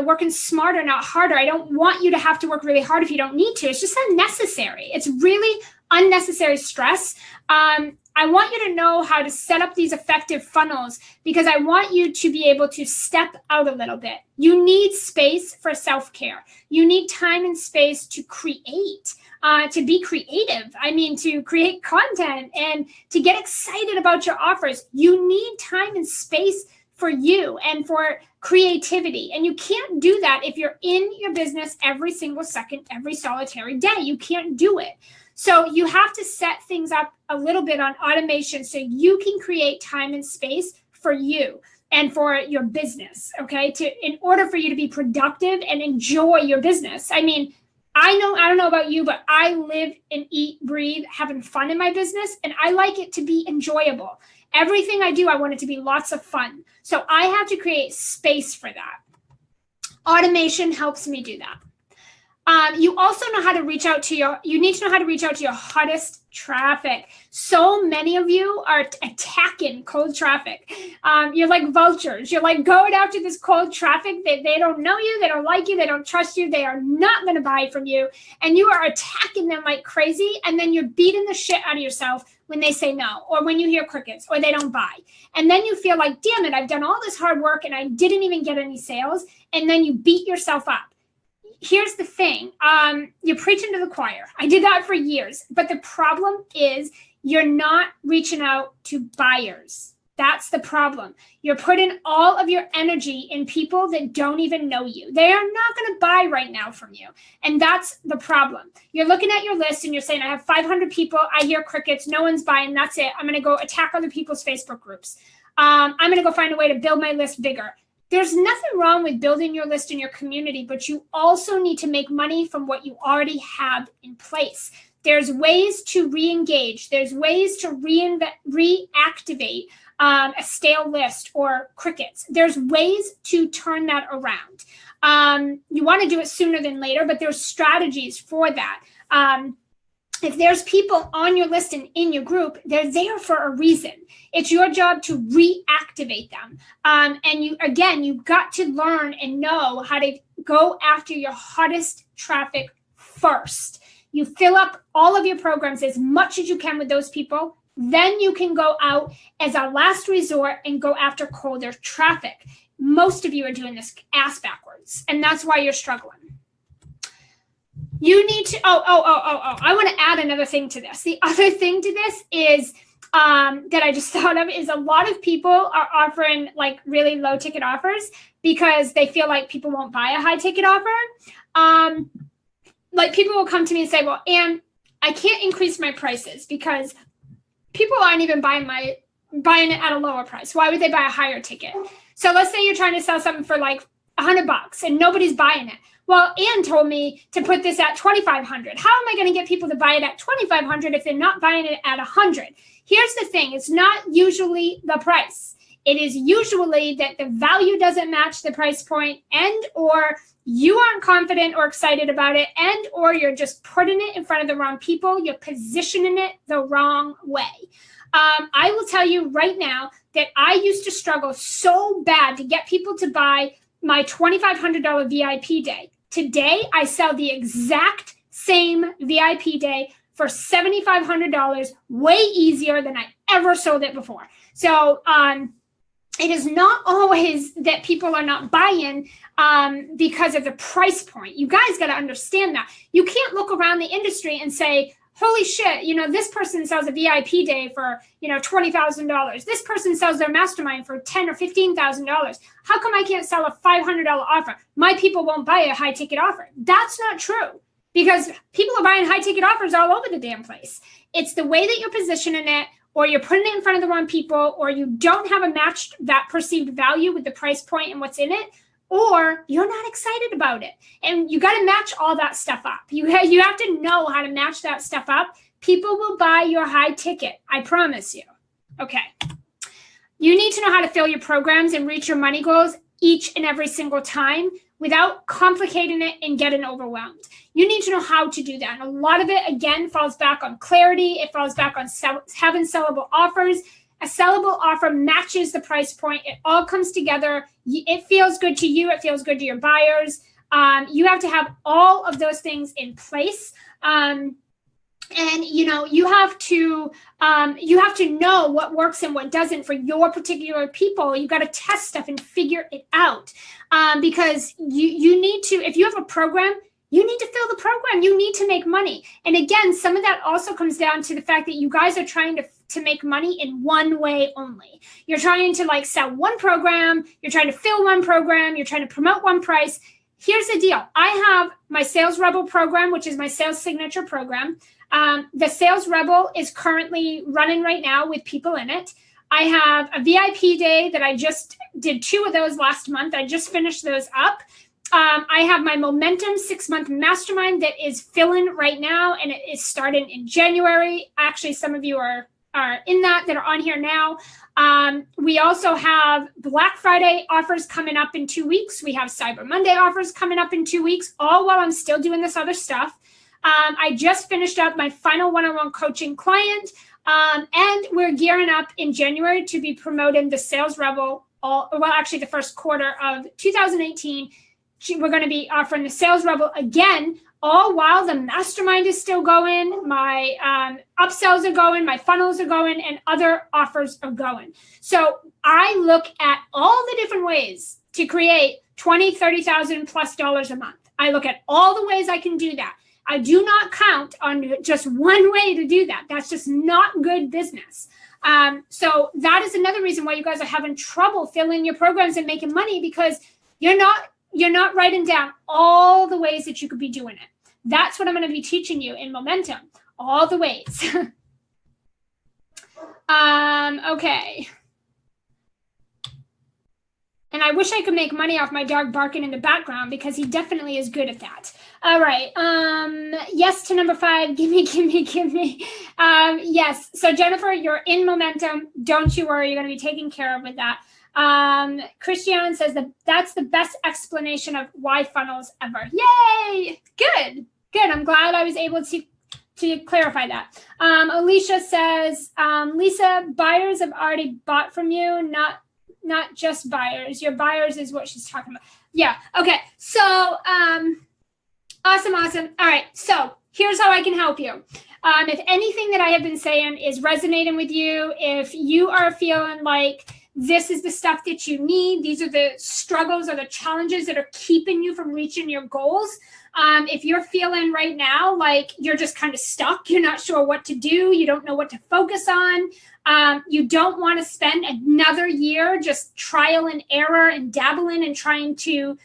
A: working smarter, not harder. I don't want you to have to work really hard if you don't need to. It's just unnecessary. It's really unnecessary stress. I want you to know how to set up these effective funnels because I want you to be able to step out a little bit. You need space for self-care. You need time and space to create, to be creative. I mean, to create content and to get excited about your offers. You need time and space for you and for creativity. And you can't do that if you're in your business every single second, every solitary day. You can't do it. So you have to set things up a little bit on automation so you can create time and space for you and for your business, okay? In order for you to be productive and enjoy your business. I mean, I don't know about you, but I live and eat, breathe, having fun in my business, and I like it to be enjoyable. Everything I do, I want it to be lots of fun. So I have to create space for that. Automation helps me do that. You also know how to reach out to you need to know how to reach out to your hottest traffic. So many of you are attacking cold traffic. You're like vultures. You're like going after this cold traffic. They don't know you. They don't like you. They don't trust you. They are not going to buy from you. And you are attacking them like crazy. And then you're beating the shit out of yourself when they say no, or when you hear crickets, or they don't buy. And then you feel like, damn it, I've done all this hard work and I didn't even get any sales. And then you beat yourself up. Here's the thing. You're preaching to the choir. I did that for years. But the problem is you're not reaching out to buyers. That's the problem. You're putting all of your energy in people that don't even know you. They are not going to buy right now from you. And that's the problem. You're looking at your list and you're saying, I have 500 people. I hear crickets. No one's buying. That's it. I'm going to go attack other people's Facebook groups. I'm going to go find a way to build my list bigger. There's nothing wrong with building your list in your community, but you also need to make money from what you already have in place. There's ways to re-engage. There's ways to reactivate a stale list or crickets. There's ways to turn that around. You want to do it sooner than later, but there's strategies for that. If there's people on your list and in your group, they're there for a reason. It's your job to reactivate them. And you've got to learn and know how to go after your hottest traffic first. You fill up all of your programs as much as you can with those people. Then you can go out as a last resort and go after colder traffic. Most of you are doing this ass backwards, and that's why you're struggling. You need to, I want to add another thing to this. The other thing to this is that I just thought of is a lot of people are offering like really low ticket offers because they feel like people won't buy a high ticket offer. Like people will come to me and say, well, Anne, I can't increase my prices because people aren't even buying it at a lower price. Why would they buy a higher ticket? So let's say you're trying to sell something for like $100 and nobody's buying it. Well, Anne told me to put this at $2,500. How am I going to get people to buy it at $2,500 if they're not buying it at $100? Here's the thing. It's not usually the price. It is usually that the value doesn't match the price point and or you aren't confident or excited about it and or you're just putting it in front of the wrong people. You're positioning it the wrong way. I will tell you right now that I used to struggle so bad to get people to buy my $2,500 VIP day. Today, I sell the exact same VIP day for $7,500, way easier than I ever sold it before. So it is not always that people are not buying because of the price point. You guys got to understand that. You can't look around the industry and say, holy shit, this person sells a VIP day for, $20,000. This person sells their mastermind for $10,000 or $15,000. How come I can't sell a $500 offer? My people won't buy a high ticket offer. That's not true because people are buying high ticket offers all over the damn place. It's the way that you're positioning it, or you're putting it in front of the wrong people, or you don't have a matched that perceived value with the price point and what's in it, or you're not excited about it. And you got to match all that stuff up. You have to know how to match that stuff up. People will buy your high ticket. I promise you. Okay. You need to know how to fill your programs and reach your money goals each and every single time without complicating it and getting overwhelmed. You need to know how to do that. And a lot of it, again, falls back on clarity. It falls back on having sellable offers. A sellable offer matches the price point. It all comes together. It feels good to you. It feels good to your buyers. You have to have all of those things in place. And you have to know what works and what doesn't for your particular people. You got to test stuff and figure it out, because you need to. If you have a program, you need to fill the program. You need to make money. And again, some of that also comes down to the fact that you guys are trying to make money in one way only. You're trying to like sell one program. You're trying to fill one program. You're trying to promote one price. Here's the deal. I have my Sales Rebel program, which is my sales signature program. The Sales Rebel is currently running right now with people in it. I have a VIP day that I just did 2 of those last month. I just finished those up. I have my Momentum 6-month mastermind that is filling right now, and it is starting in January. Actually, some of you are in that are on here now. We also have Black Friday offers coming up in 2 weeks. We have Cyber Monday offers coming up in 2 weeks, all while I'm still doing this other stuff. I just finished up my final one-on-one coaching client, and we're gearing up in January to be promoting the Sales Rebel. Actually, the first quarter of 2018, we're going to be offering the Sales Rebel again, all while the mastermind is still going, my upsells are going, my funnels are going, and other offers are going. So I look at all the different ways to create $20,000, $30,000 plus a month. I look at all the ways I can do that. I do not count on just one way to do that. That's just not good business. So that is another reason why you guys are having trouble filling your programs and making money, because you're not writing down all the ways that you could be doing it. That's what I'm going to be teaching you in Momentum, all the ways. Okay. And I wish I could make money off my dog barking in the background, because he definitely is good at that. All right. Yes to number 5. Give me. Yes. So Jennifer, you're in Momentum. Don't you worry. You're going to be taken care of with that. Christian says that's the best explanation of why funnels ever. Yay! Good. I'm glad I was able to clarify that. Alicia says, Lisa, buyers have already bought from you, not just buyers. Your buyers is what she's talking about. Yeah. Okay. So, awesome. All right. So here's how I can help you. If anything that I have been saying is resonating with you, if you are feeling like this is the stuff that you need, these are the struggles or the challenges that are keeping you from reaching your goals. If you're feeling right now like you're just kind of stuck, you're not sure what to do, you don't know what to focus on, you don't want to spend another year just trial and error and dabbling and trying to,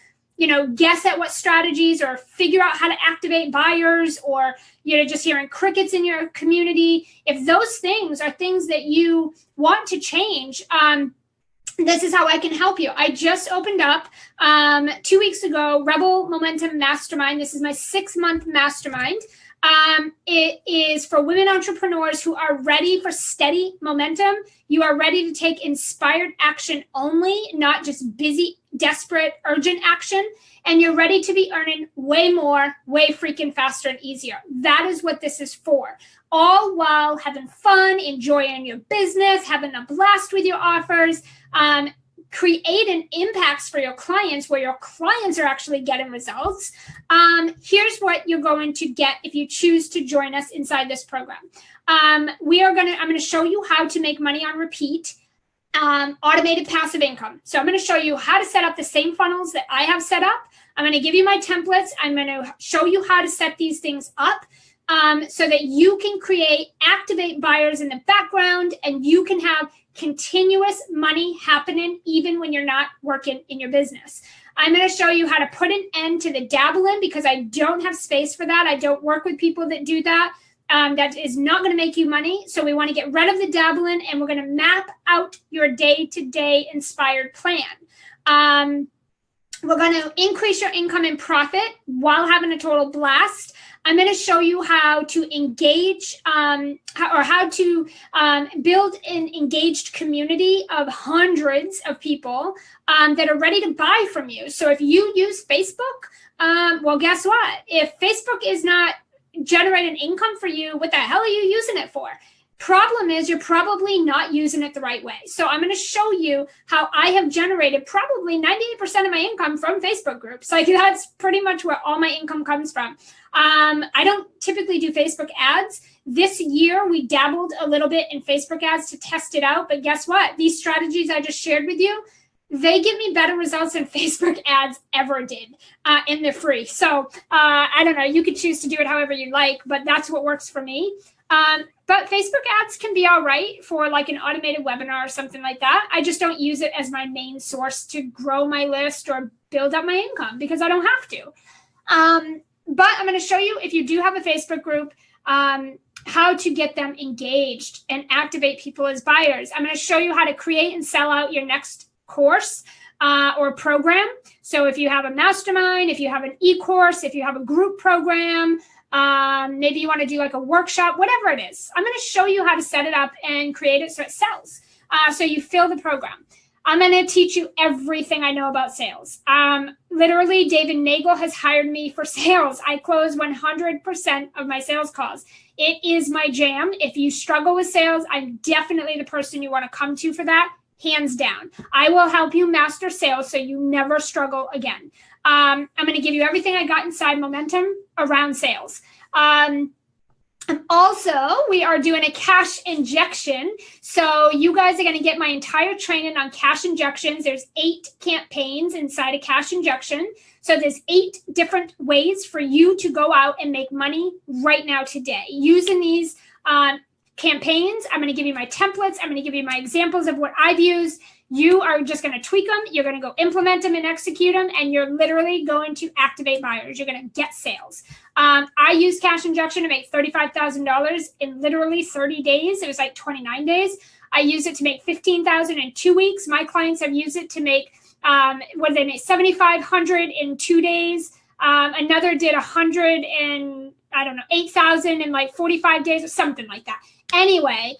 A: guess at what strategies or figure out how to activate buyers, or, just hearing crickets in your community. If those things are things that you want to change, this is how I can help you. I just opened up 2 weeks ago, Rebel Momentum Mastermind. This is my 6-month mastermind. It is for women entrepreneurs who are ready for steady momentum. You are ready to take inspired action only, not just busy, desperate, urgent action. And you're ready to be earning way more, way freaking faster and easier. That is what this is for. All while having fun, enjoying your business, having a blast with your offers, creating impacts for your clients where your clients are actually getting results. Here's what you're going to get if you choose to join us inside this program. I'm going to show you how to make money on repeat, automated passive income. So I'm going to show you how to set up the same funnels that I have set up. I'm going to give you my templates. I'm going to show you how to set these things up, so that you can activate buyers in the background, and you can have continuous money happening even when you're not working in your business. I'm going to show you how to put an end to the dabbling, because I don't have space for that. I don't work with people that do that. That is not going to make you money. So we want to get rid of the dabbling, and we're going to map out your day-to-day inspired plan. We're going to increase your income and profit while having a total blast. I'm going to show you how to engage, how to build an engaged community of hundreds of people that are ready to buy from you. So if you use Facebook, well, guess what? If Facebook is not generating income for you, what the hell are you using it for? Problem is you're probably not using it the right way. So I'm going to show you how I have generated probably 98% of my income from Facebook groups. Like that's pretty much where all my income comes from. I don't typically do Facebook ads. This year we dabbled a little bit in Facebook ads to test it out. But guess what? These strategies I just shared with you, they give me better results than Facebook ads ever did, and they're free. So I don't know, you could choose to do it however you like, but that's what works for me. But Facebook ads can be all right for like an automated webinar or something like that. I just don't use it as my main source to grow my list or build up my income because I don't have to. But I'm going to show you, if you do have a Facebook group, how to get them engaged and activate people as buyers. I'm going to show you how to create and sell out your next course or program. So if you have a mastermind, if you have an e-course, if you have a group program, maybe you want to do like a workshop, whatever it is. I'm going to show you how to set it up and create it so it sells. So you fill the program. I'm going to teach you everything I know about sales. Literally, David Nagel has hired me for sales. I close 100% of my sales calls. It is my jam. If you struggle with sales, I'm definitely the person you want to come to for that, hands down. I will help you master sales so you never struggle again. I'm going to give you everything I got inside Momentum around sales. Also, we are doing a cash injection. So you guys are going to get my entire training on cash injections. There's 8 campaigns inside a cash injection. So there's 8 different ways for you to go out and make money right now today. Using these campaigns, I'm going to give you my templates. I'm going to give you my examples of what I've used. You are just going to tweak them. You're going to go implement them and execute them. And you're literally going to activate buyers. You're going to get sales. I used cash injection to make $35,000 in literally 30 days. It was like 29 days. I used it to make $15,000 in 2 weeks. My clients have used it to make, what did they make? $7,500 in 2 days. Another did 100 in, I don't know, 8,000 in like 45 days or something like that. Anyway,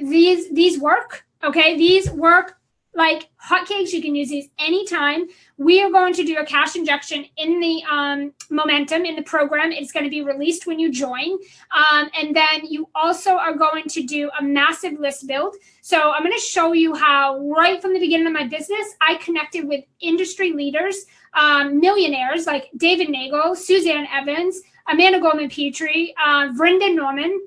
A: these work. Okay, these work like hotcakes. You can use these anytime. We are going to do a cash injection in the Momentum in the program. It's going to be released when you join. And then you also are going to do a massive list build. So I'm going to show you how right from the beginning of my business, I connected with industry leaders, millionaires like David Nagel, Suzanne Evans, Amanda Goldman-Petrie, Vrinda Norman,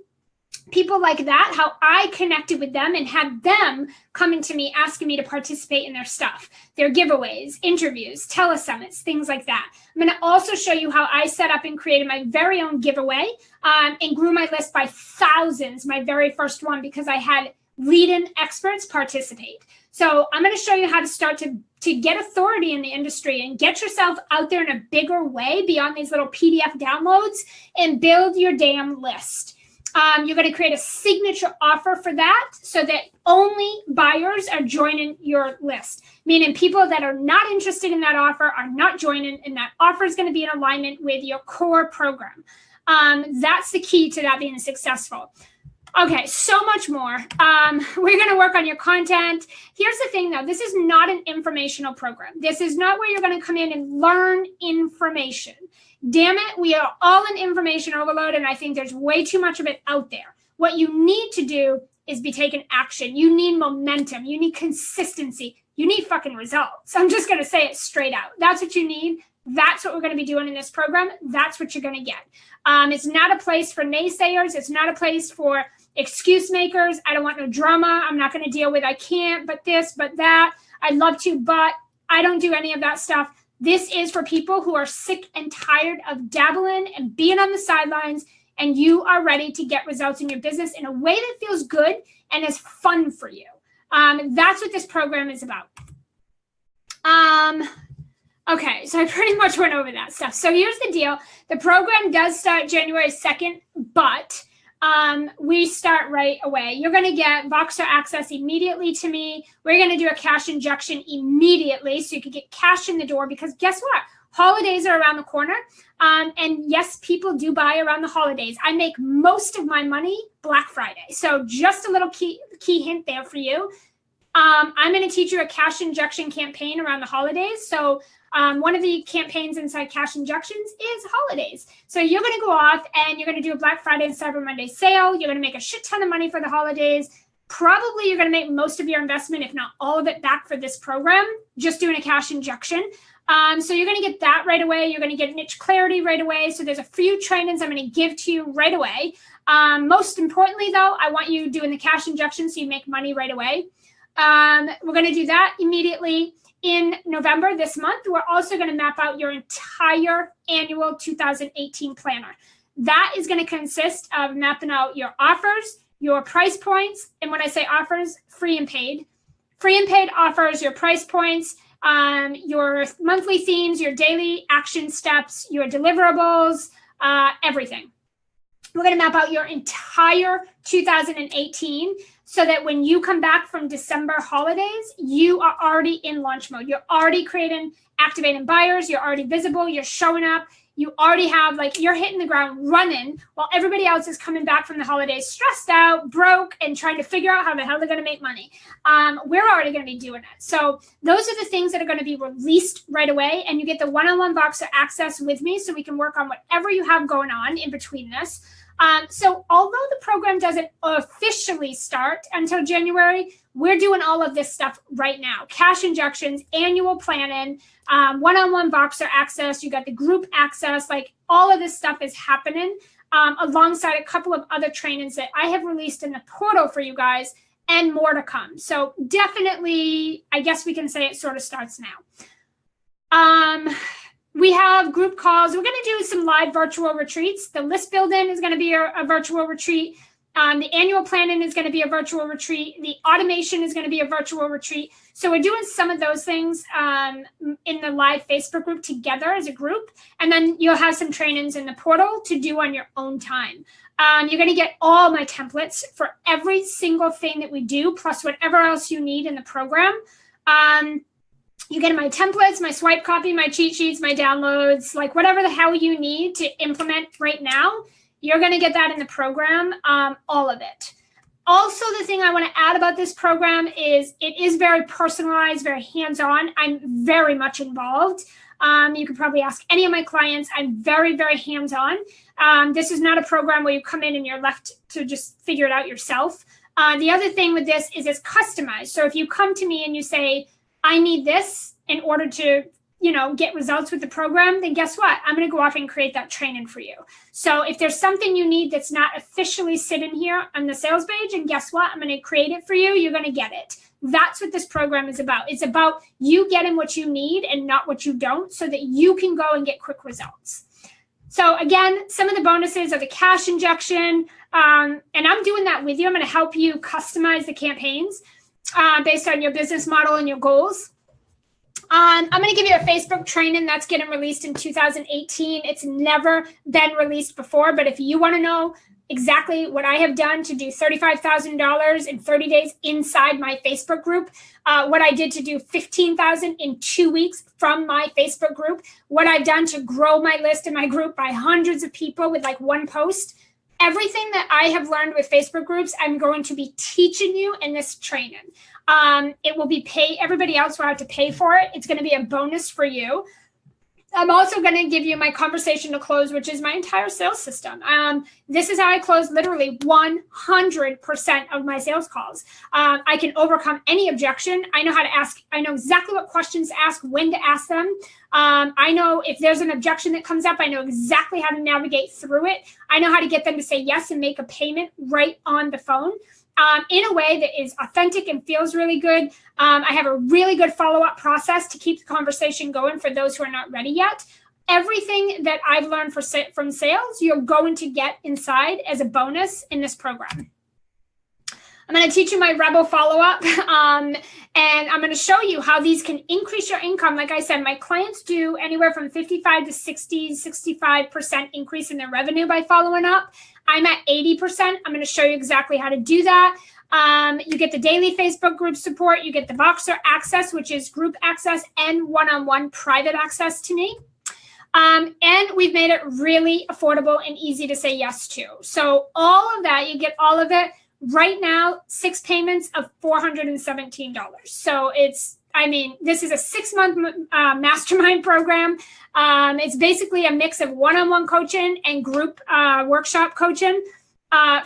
A: people like that, how I connected with them and had them coming to me, asking me to participate in their stuff, their giveaways, interviews, telesummits, things like that. I'm going to also show you how I set up and created my very own giveaway and grew my list by thousands, my very first one, because I had lead-in experts participate. So I'm going to show you how to start to get authority in the industry and get yourself out there in a bigger way beyond these little PDF downloads and build your damn list. You're going to create a signature offer for that so that only buyers are joining your list, meaning people that are not interested in that offer are not joining, and that offer is going to be in alignment with your core program. That's the key to that being successful. Okay, so much more. We're going to work on your content. Here's the thing, though. This is not an informational program. This is not where you're going to come in and learn information. Damn it, we are all in information overload, and I think there's way too much of it out there. What you need to do is be taking action. You need momentum. You need consistency. You need fucking results. I'm just going to say it straight out. That's what you need. That's what we're going to be doing in this program. That's what you're going to get. It's not a place for naysayers. It's not a place for excuse makers. I don't want no drama. I'm not going to deal with I can't, but this, but that. I'd love to, but I don't do any of that stuff. This is for people who are sick and tired of dabbling and being on the sidelines, and you are ready to get results in your business in a way that feels good and is fun for you. That's what this program is about. Okay, so I pretty much went over that stuff. So here's the deal. The program does start January 2nd, but we start right away. You're going to get Voxer access immediately to me. We're going to do a cash injection immediately so you can get cash in the door, because guess what? Holidays are around the corner. And yes, people do buy around the holidays. I make most of my money Black Friday. So just a little key hint there for you. I'm going to teach you a cash injection campaign around the holidays. So one of the campaigns inside Cash Injections is holidays. So you're going to go off and you're going to do a Black Friday and Cyber Monday sale. You're going to make a shit ton of money for the holidays. Probably you're going to make most of your investment, if not all of it, back for this program, just doing a cash injection. So you're going to get that right away. You're going to get niche clarity right away. So there's a few trainings I'm going to give to you right away. Most importantly, though, I want you doing the cash injection so you make money right away. We're going to do that immediately in November this month. We're also going to map out your entire annual 2018 planner. That is going to consist of mapping out your offers, your price points. And when I say offers, free and paid offers, your price points, your monthly themes, your daily action steps, your deliverables, everything. We're going to map out your entire 2018 so that when you come back from December holidays, you are already in launch mode. You're already activating buyers. You're already visible. You're showing up. You already have, you're hitting the ground running while everybody else is coming back from the holidays stressed out, broke, and trying to figure out how the hell they're going to make money. We're already going to be doing it. So those are the things that are going to be released right away. And you get the one-on-one Voxer access with me so we can work on whatever you have going on in between this. So although the program doesn't officially start until January, we're doing all of this stuff right now. Cash injections, annual planning, one-on-one Voxer access. You got the group access, all of this stuff is happening alongside a couple of other trainings that I have released in the portal for you guys and more to come. So definitely, I guess we can say it sort of starts now. We have group calls. We're going to do some live virtual retreats. The list building is going to be a virtual retreat. The annual planning is going to be a virtual retreat. The automation is going to be a virtual retreat. So we're doing some of those things in the live Facebook group together as a group. And then you'll have some trainings in the portal to do on your own time. You're going to get all my templates for every single thing that we do, plus whatever else you need in the program. You get my templates, my swipe copy, my cheat sheets, my downloads, whatever the hell you need to implement right now, you're going to get that in the program, all of it. Also, the thing I want to add about this program is it is very personalized, very hands-on. I'm very much involved. You could probably ask any of my clients. I'm very, very hands-on. This is not a program where you come in and you're left to just figure it out yourself. The other thing with this is it's customized. So if you come to me and you say, I need this in order to, get results with the program, then guess what? I'm going to go off and create that training for you. So if there's something you need that's not officially sitting here on the sales page, and guess what? I'm going to create it for you. You're going to get it. That's what this program is about. It's about you getting what you need and not what you don't so that you can go and get quick results. So again, some of the bonuses are the cash injection. And I'm doing that with you. I'm going to help you customize the campaigns based on your business model and your goals. I'm going to give you a Facebook training that's getting released in 2018. It's never been released before, but if you want to know exactly what I have done to do $35,000 in 30 days inside my Facebook group, what I did to do $15,000 in 2 weeks from my Facebook group, what I've done to grow my list in my group by hundreds of people with one post, everything that I have learned with Facebook groups, I'm going to be teaching you in this training. It will be paid. Everybody else will have to pay for it. It's going to be a bonus for you. I'm also going to give you my conversation to close, which is my entire sales system. This is how I close literally 100% of my sales calls. I can overcome any objection. I know how to ask. I know exactly what questions to ask, when to ask them. I know if there's an objection that comes up, I know exactly how to navigate through it. I know how to get them to say yes and make a payment right on the phone. In a way that is authentic and feels really good. I have a really good follow-up process to keep the conversation going for those who are not ready yet. Everything that I've learned from sales, you're going to get inside as a bonus in this program. I'm going to teach you my Rebel follow-up, and I'm going to show you how these can increase your income. Like I said, my clients do anywhere from 55 to 60, 65% increase in their revenue by following up. I'm at 80%. I'm going to show you exactly how to do that. You get the daily Facebook group support. You get the Voxer access, which is group access and one-on-one private access to me. And we've made it really affordable and easy to say yes to. So all of that, you get all of it right now, 6 payments of $417. So it's, I mean, this is a 6-month mastermind program. It's basically a mix of one-on-one coaching and group workshop coaching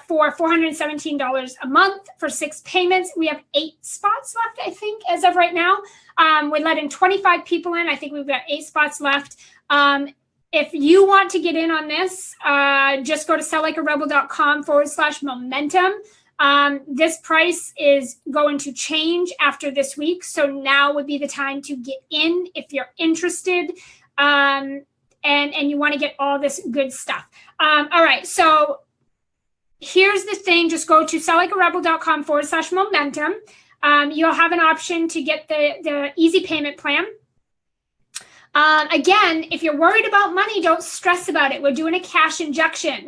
A: for $417 a month for 6 payments. We have 8 spots left, I think, as of right now. We're letting 25 people in. I think we've got 8 spots left. If you want to get in on this, just go to selllikearebel.com/momentum. This price is going to change after this week. So now would be the time to get in if you're interested and you want to get all this good stuff. All right. So here's the thing. Just go to selllikearebel.com/momentum. You'll have an option to get the easy payment plan. Again, if you're worried about money, don't stress about it. We're doing a cash injection.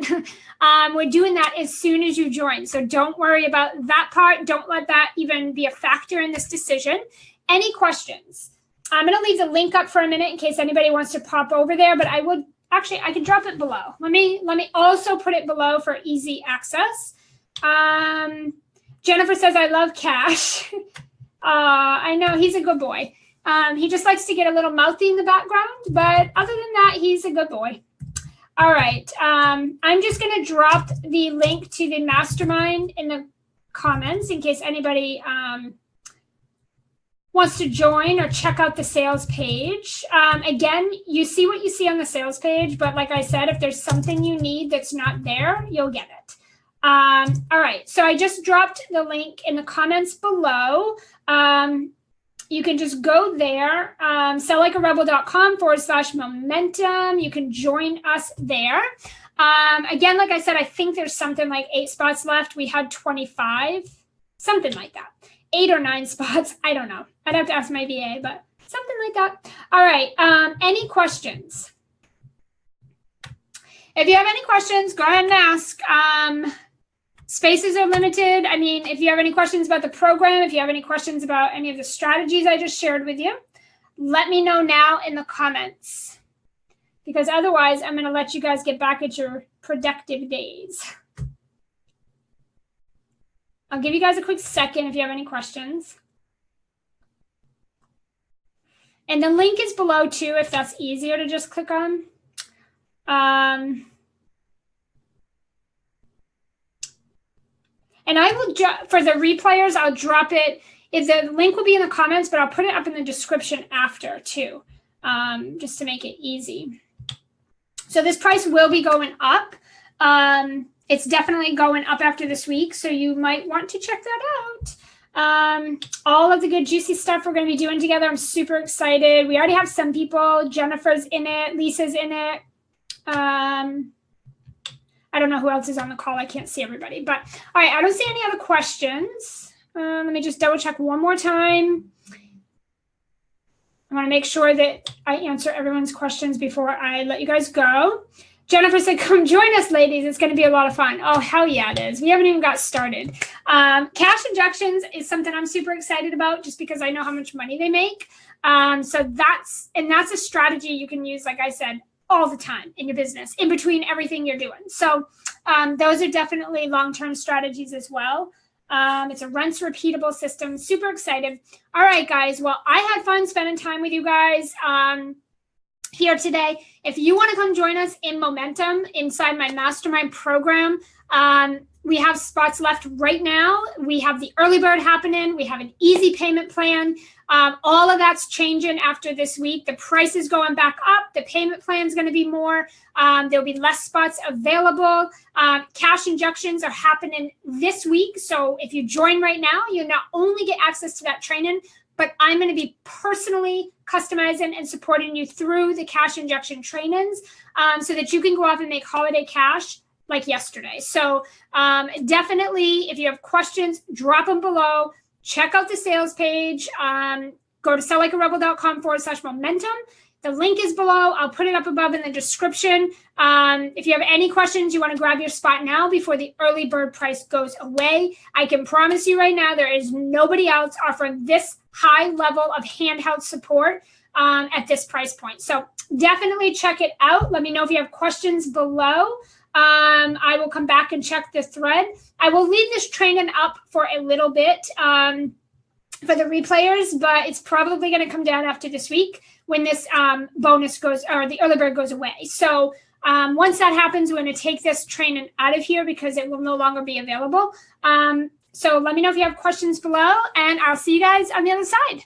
A: We're doing that as soon as you join. So don't worry about that part. Don't let that even be a factor in this decision. Any questions? I'm going to leave the link up for a minute in case anybody wants to pop over there, but I would actually, I can drop it below. Let me also put it below for easy access. Jennifer says, I love Cash. I know he's a good boy. He just likes to get a little mouthy in the background, but other than that, he's a good boy. All right. I'm just going to drop the link to the mastermind in the comments in case anybody wants to join or check out the sales page. Again, you see what you see on the sales page, but like I said, if there's something you need that's not there, you'll get it. All right. So I just dropped the link in the comments below. You can just go there, selllikearebel.com/momentum. You can join us there. Again, like I said, I think there's something like 8 spots left. We had 25, something like that. 8 or 9 spots. I don't know. I'd have to ask my VA, but something like that. All right. Any questions? If you have any questions, go ahead and ask. Spaces are limited. I mean, if you have any questions about the program, if you have any questions about any of the strategies I just shared with you, let me know now in the comments. Because otherwise, I'm going to let you guys get back at your productive days. I'll give you guys a quick second if you have any questions. And the link is below too, if that's easier to just click on. And I will, for the replayers, I'll drop it. The link will be in the comments, but I'll put it up in the description after too, just to make it easy. So this price will be going up. It's definitely going up after this week, so you might want to check that out. All of the good juicy stuff we're going to be doing together. I'm super excited. We already have some people. Jennifer's in it. Lisa's in it. I don't know who else is on the call. I can't see everybody. But all right, I don't see any other questions. Let me just double check one more time. I want to make sure that I answer everyone's questions before I let you guys go. Jennifer said, come join us, ladies. It's going to be a lot of fun. Oh, hell yeah, it is. We haven't even got started. Cash injections is something I'm super excited about just because I know how much money they make. So that's a strategy you can use, like I said, all the time in your business, in between everything you're doing. So those are definitely long-term strategies as well. It's a rinse repeatable system. Super excited. All right, guys. Well, I had fun spending time with you guys here today. If you want to come join us in Momentum inside my mastermind program, we have spots left right now. We have the early bird happening. We have an easy payment plan. All of that's changing after this week. The price is going back up. The payment plan is going to be more. There'll be less spots available. Cash injections are happening this week. So if you join right now, you not only get access to that training, but I'm going to be personally customizing and supporting you through the cash injection trainings so that you can go off and make holiday cash like yesterday. So definitely, if you have questions, drop them below. Check out the sales page. Go to selllikearebel.com/momentum. The link is below. I'll put it up above in the description. If you have any questions, you want to grab your spot now before the early bird price goes away. I can promise you right now, there is nobody else offering this high level of handheld support at this price point. So definitely check it out. Let me know if you have questions below. I will come back and check the thread. I will leave this training up for a little bit for the replayers, but it's probably going to come down after this week when this bonus goes, or the early bird goes away. So once that happens, we're going to take this training out of here because it will no longer be available. So let me know if you have questions below, and I'll see you guys on the other side.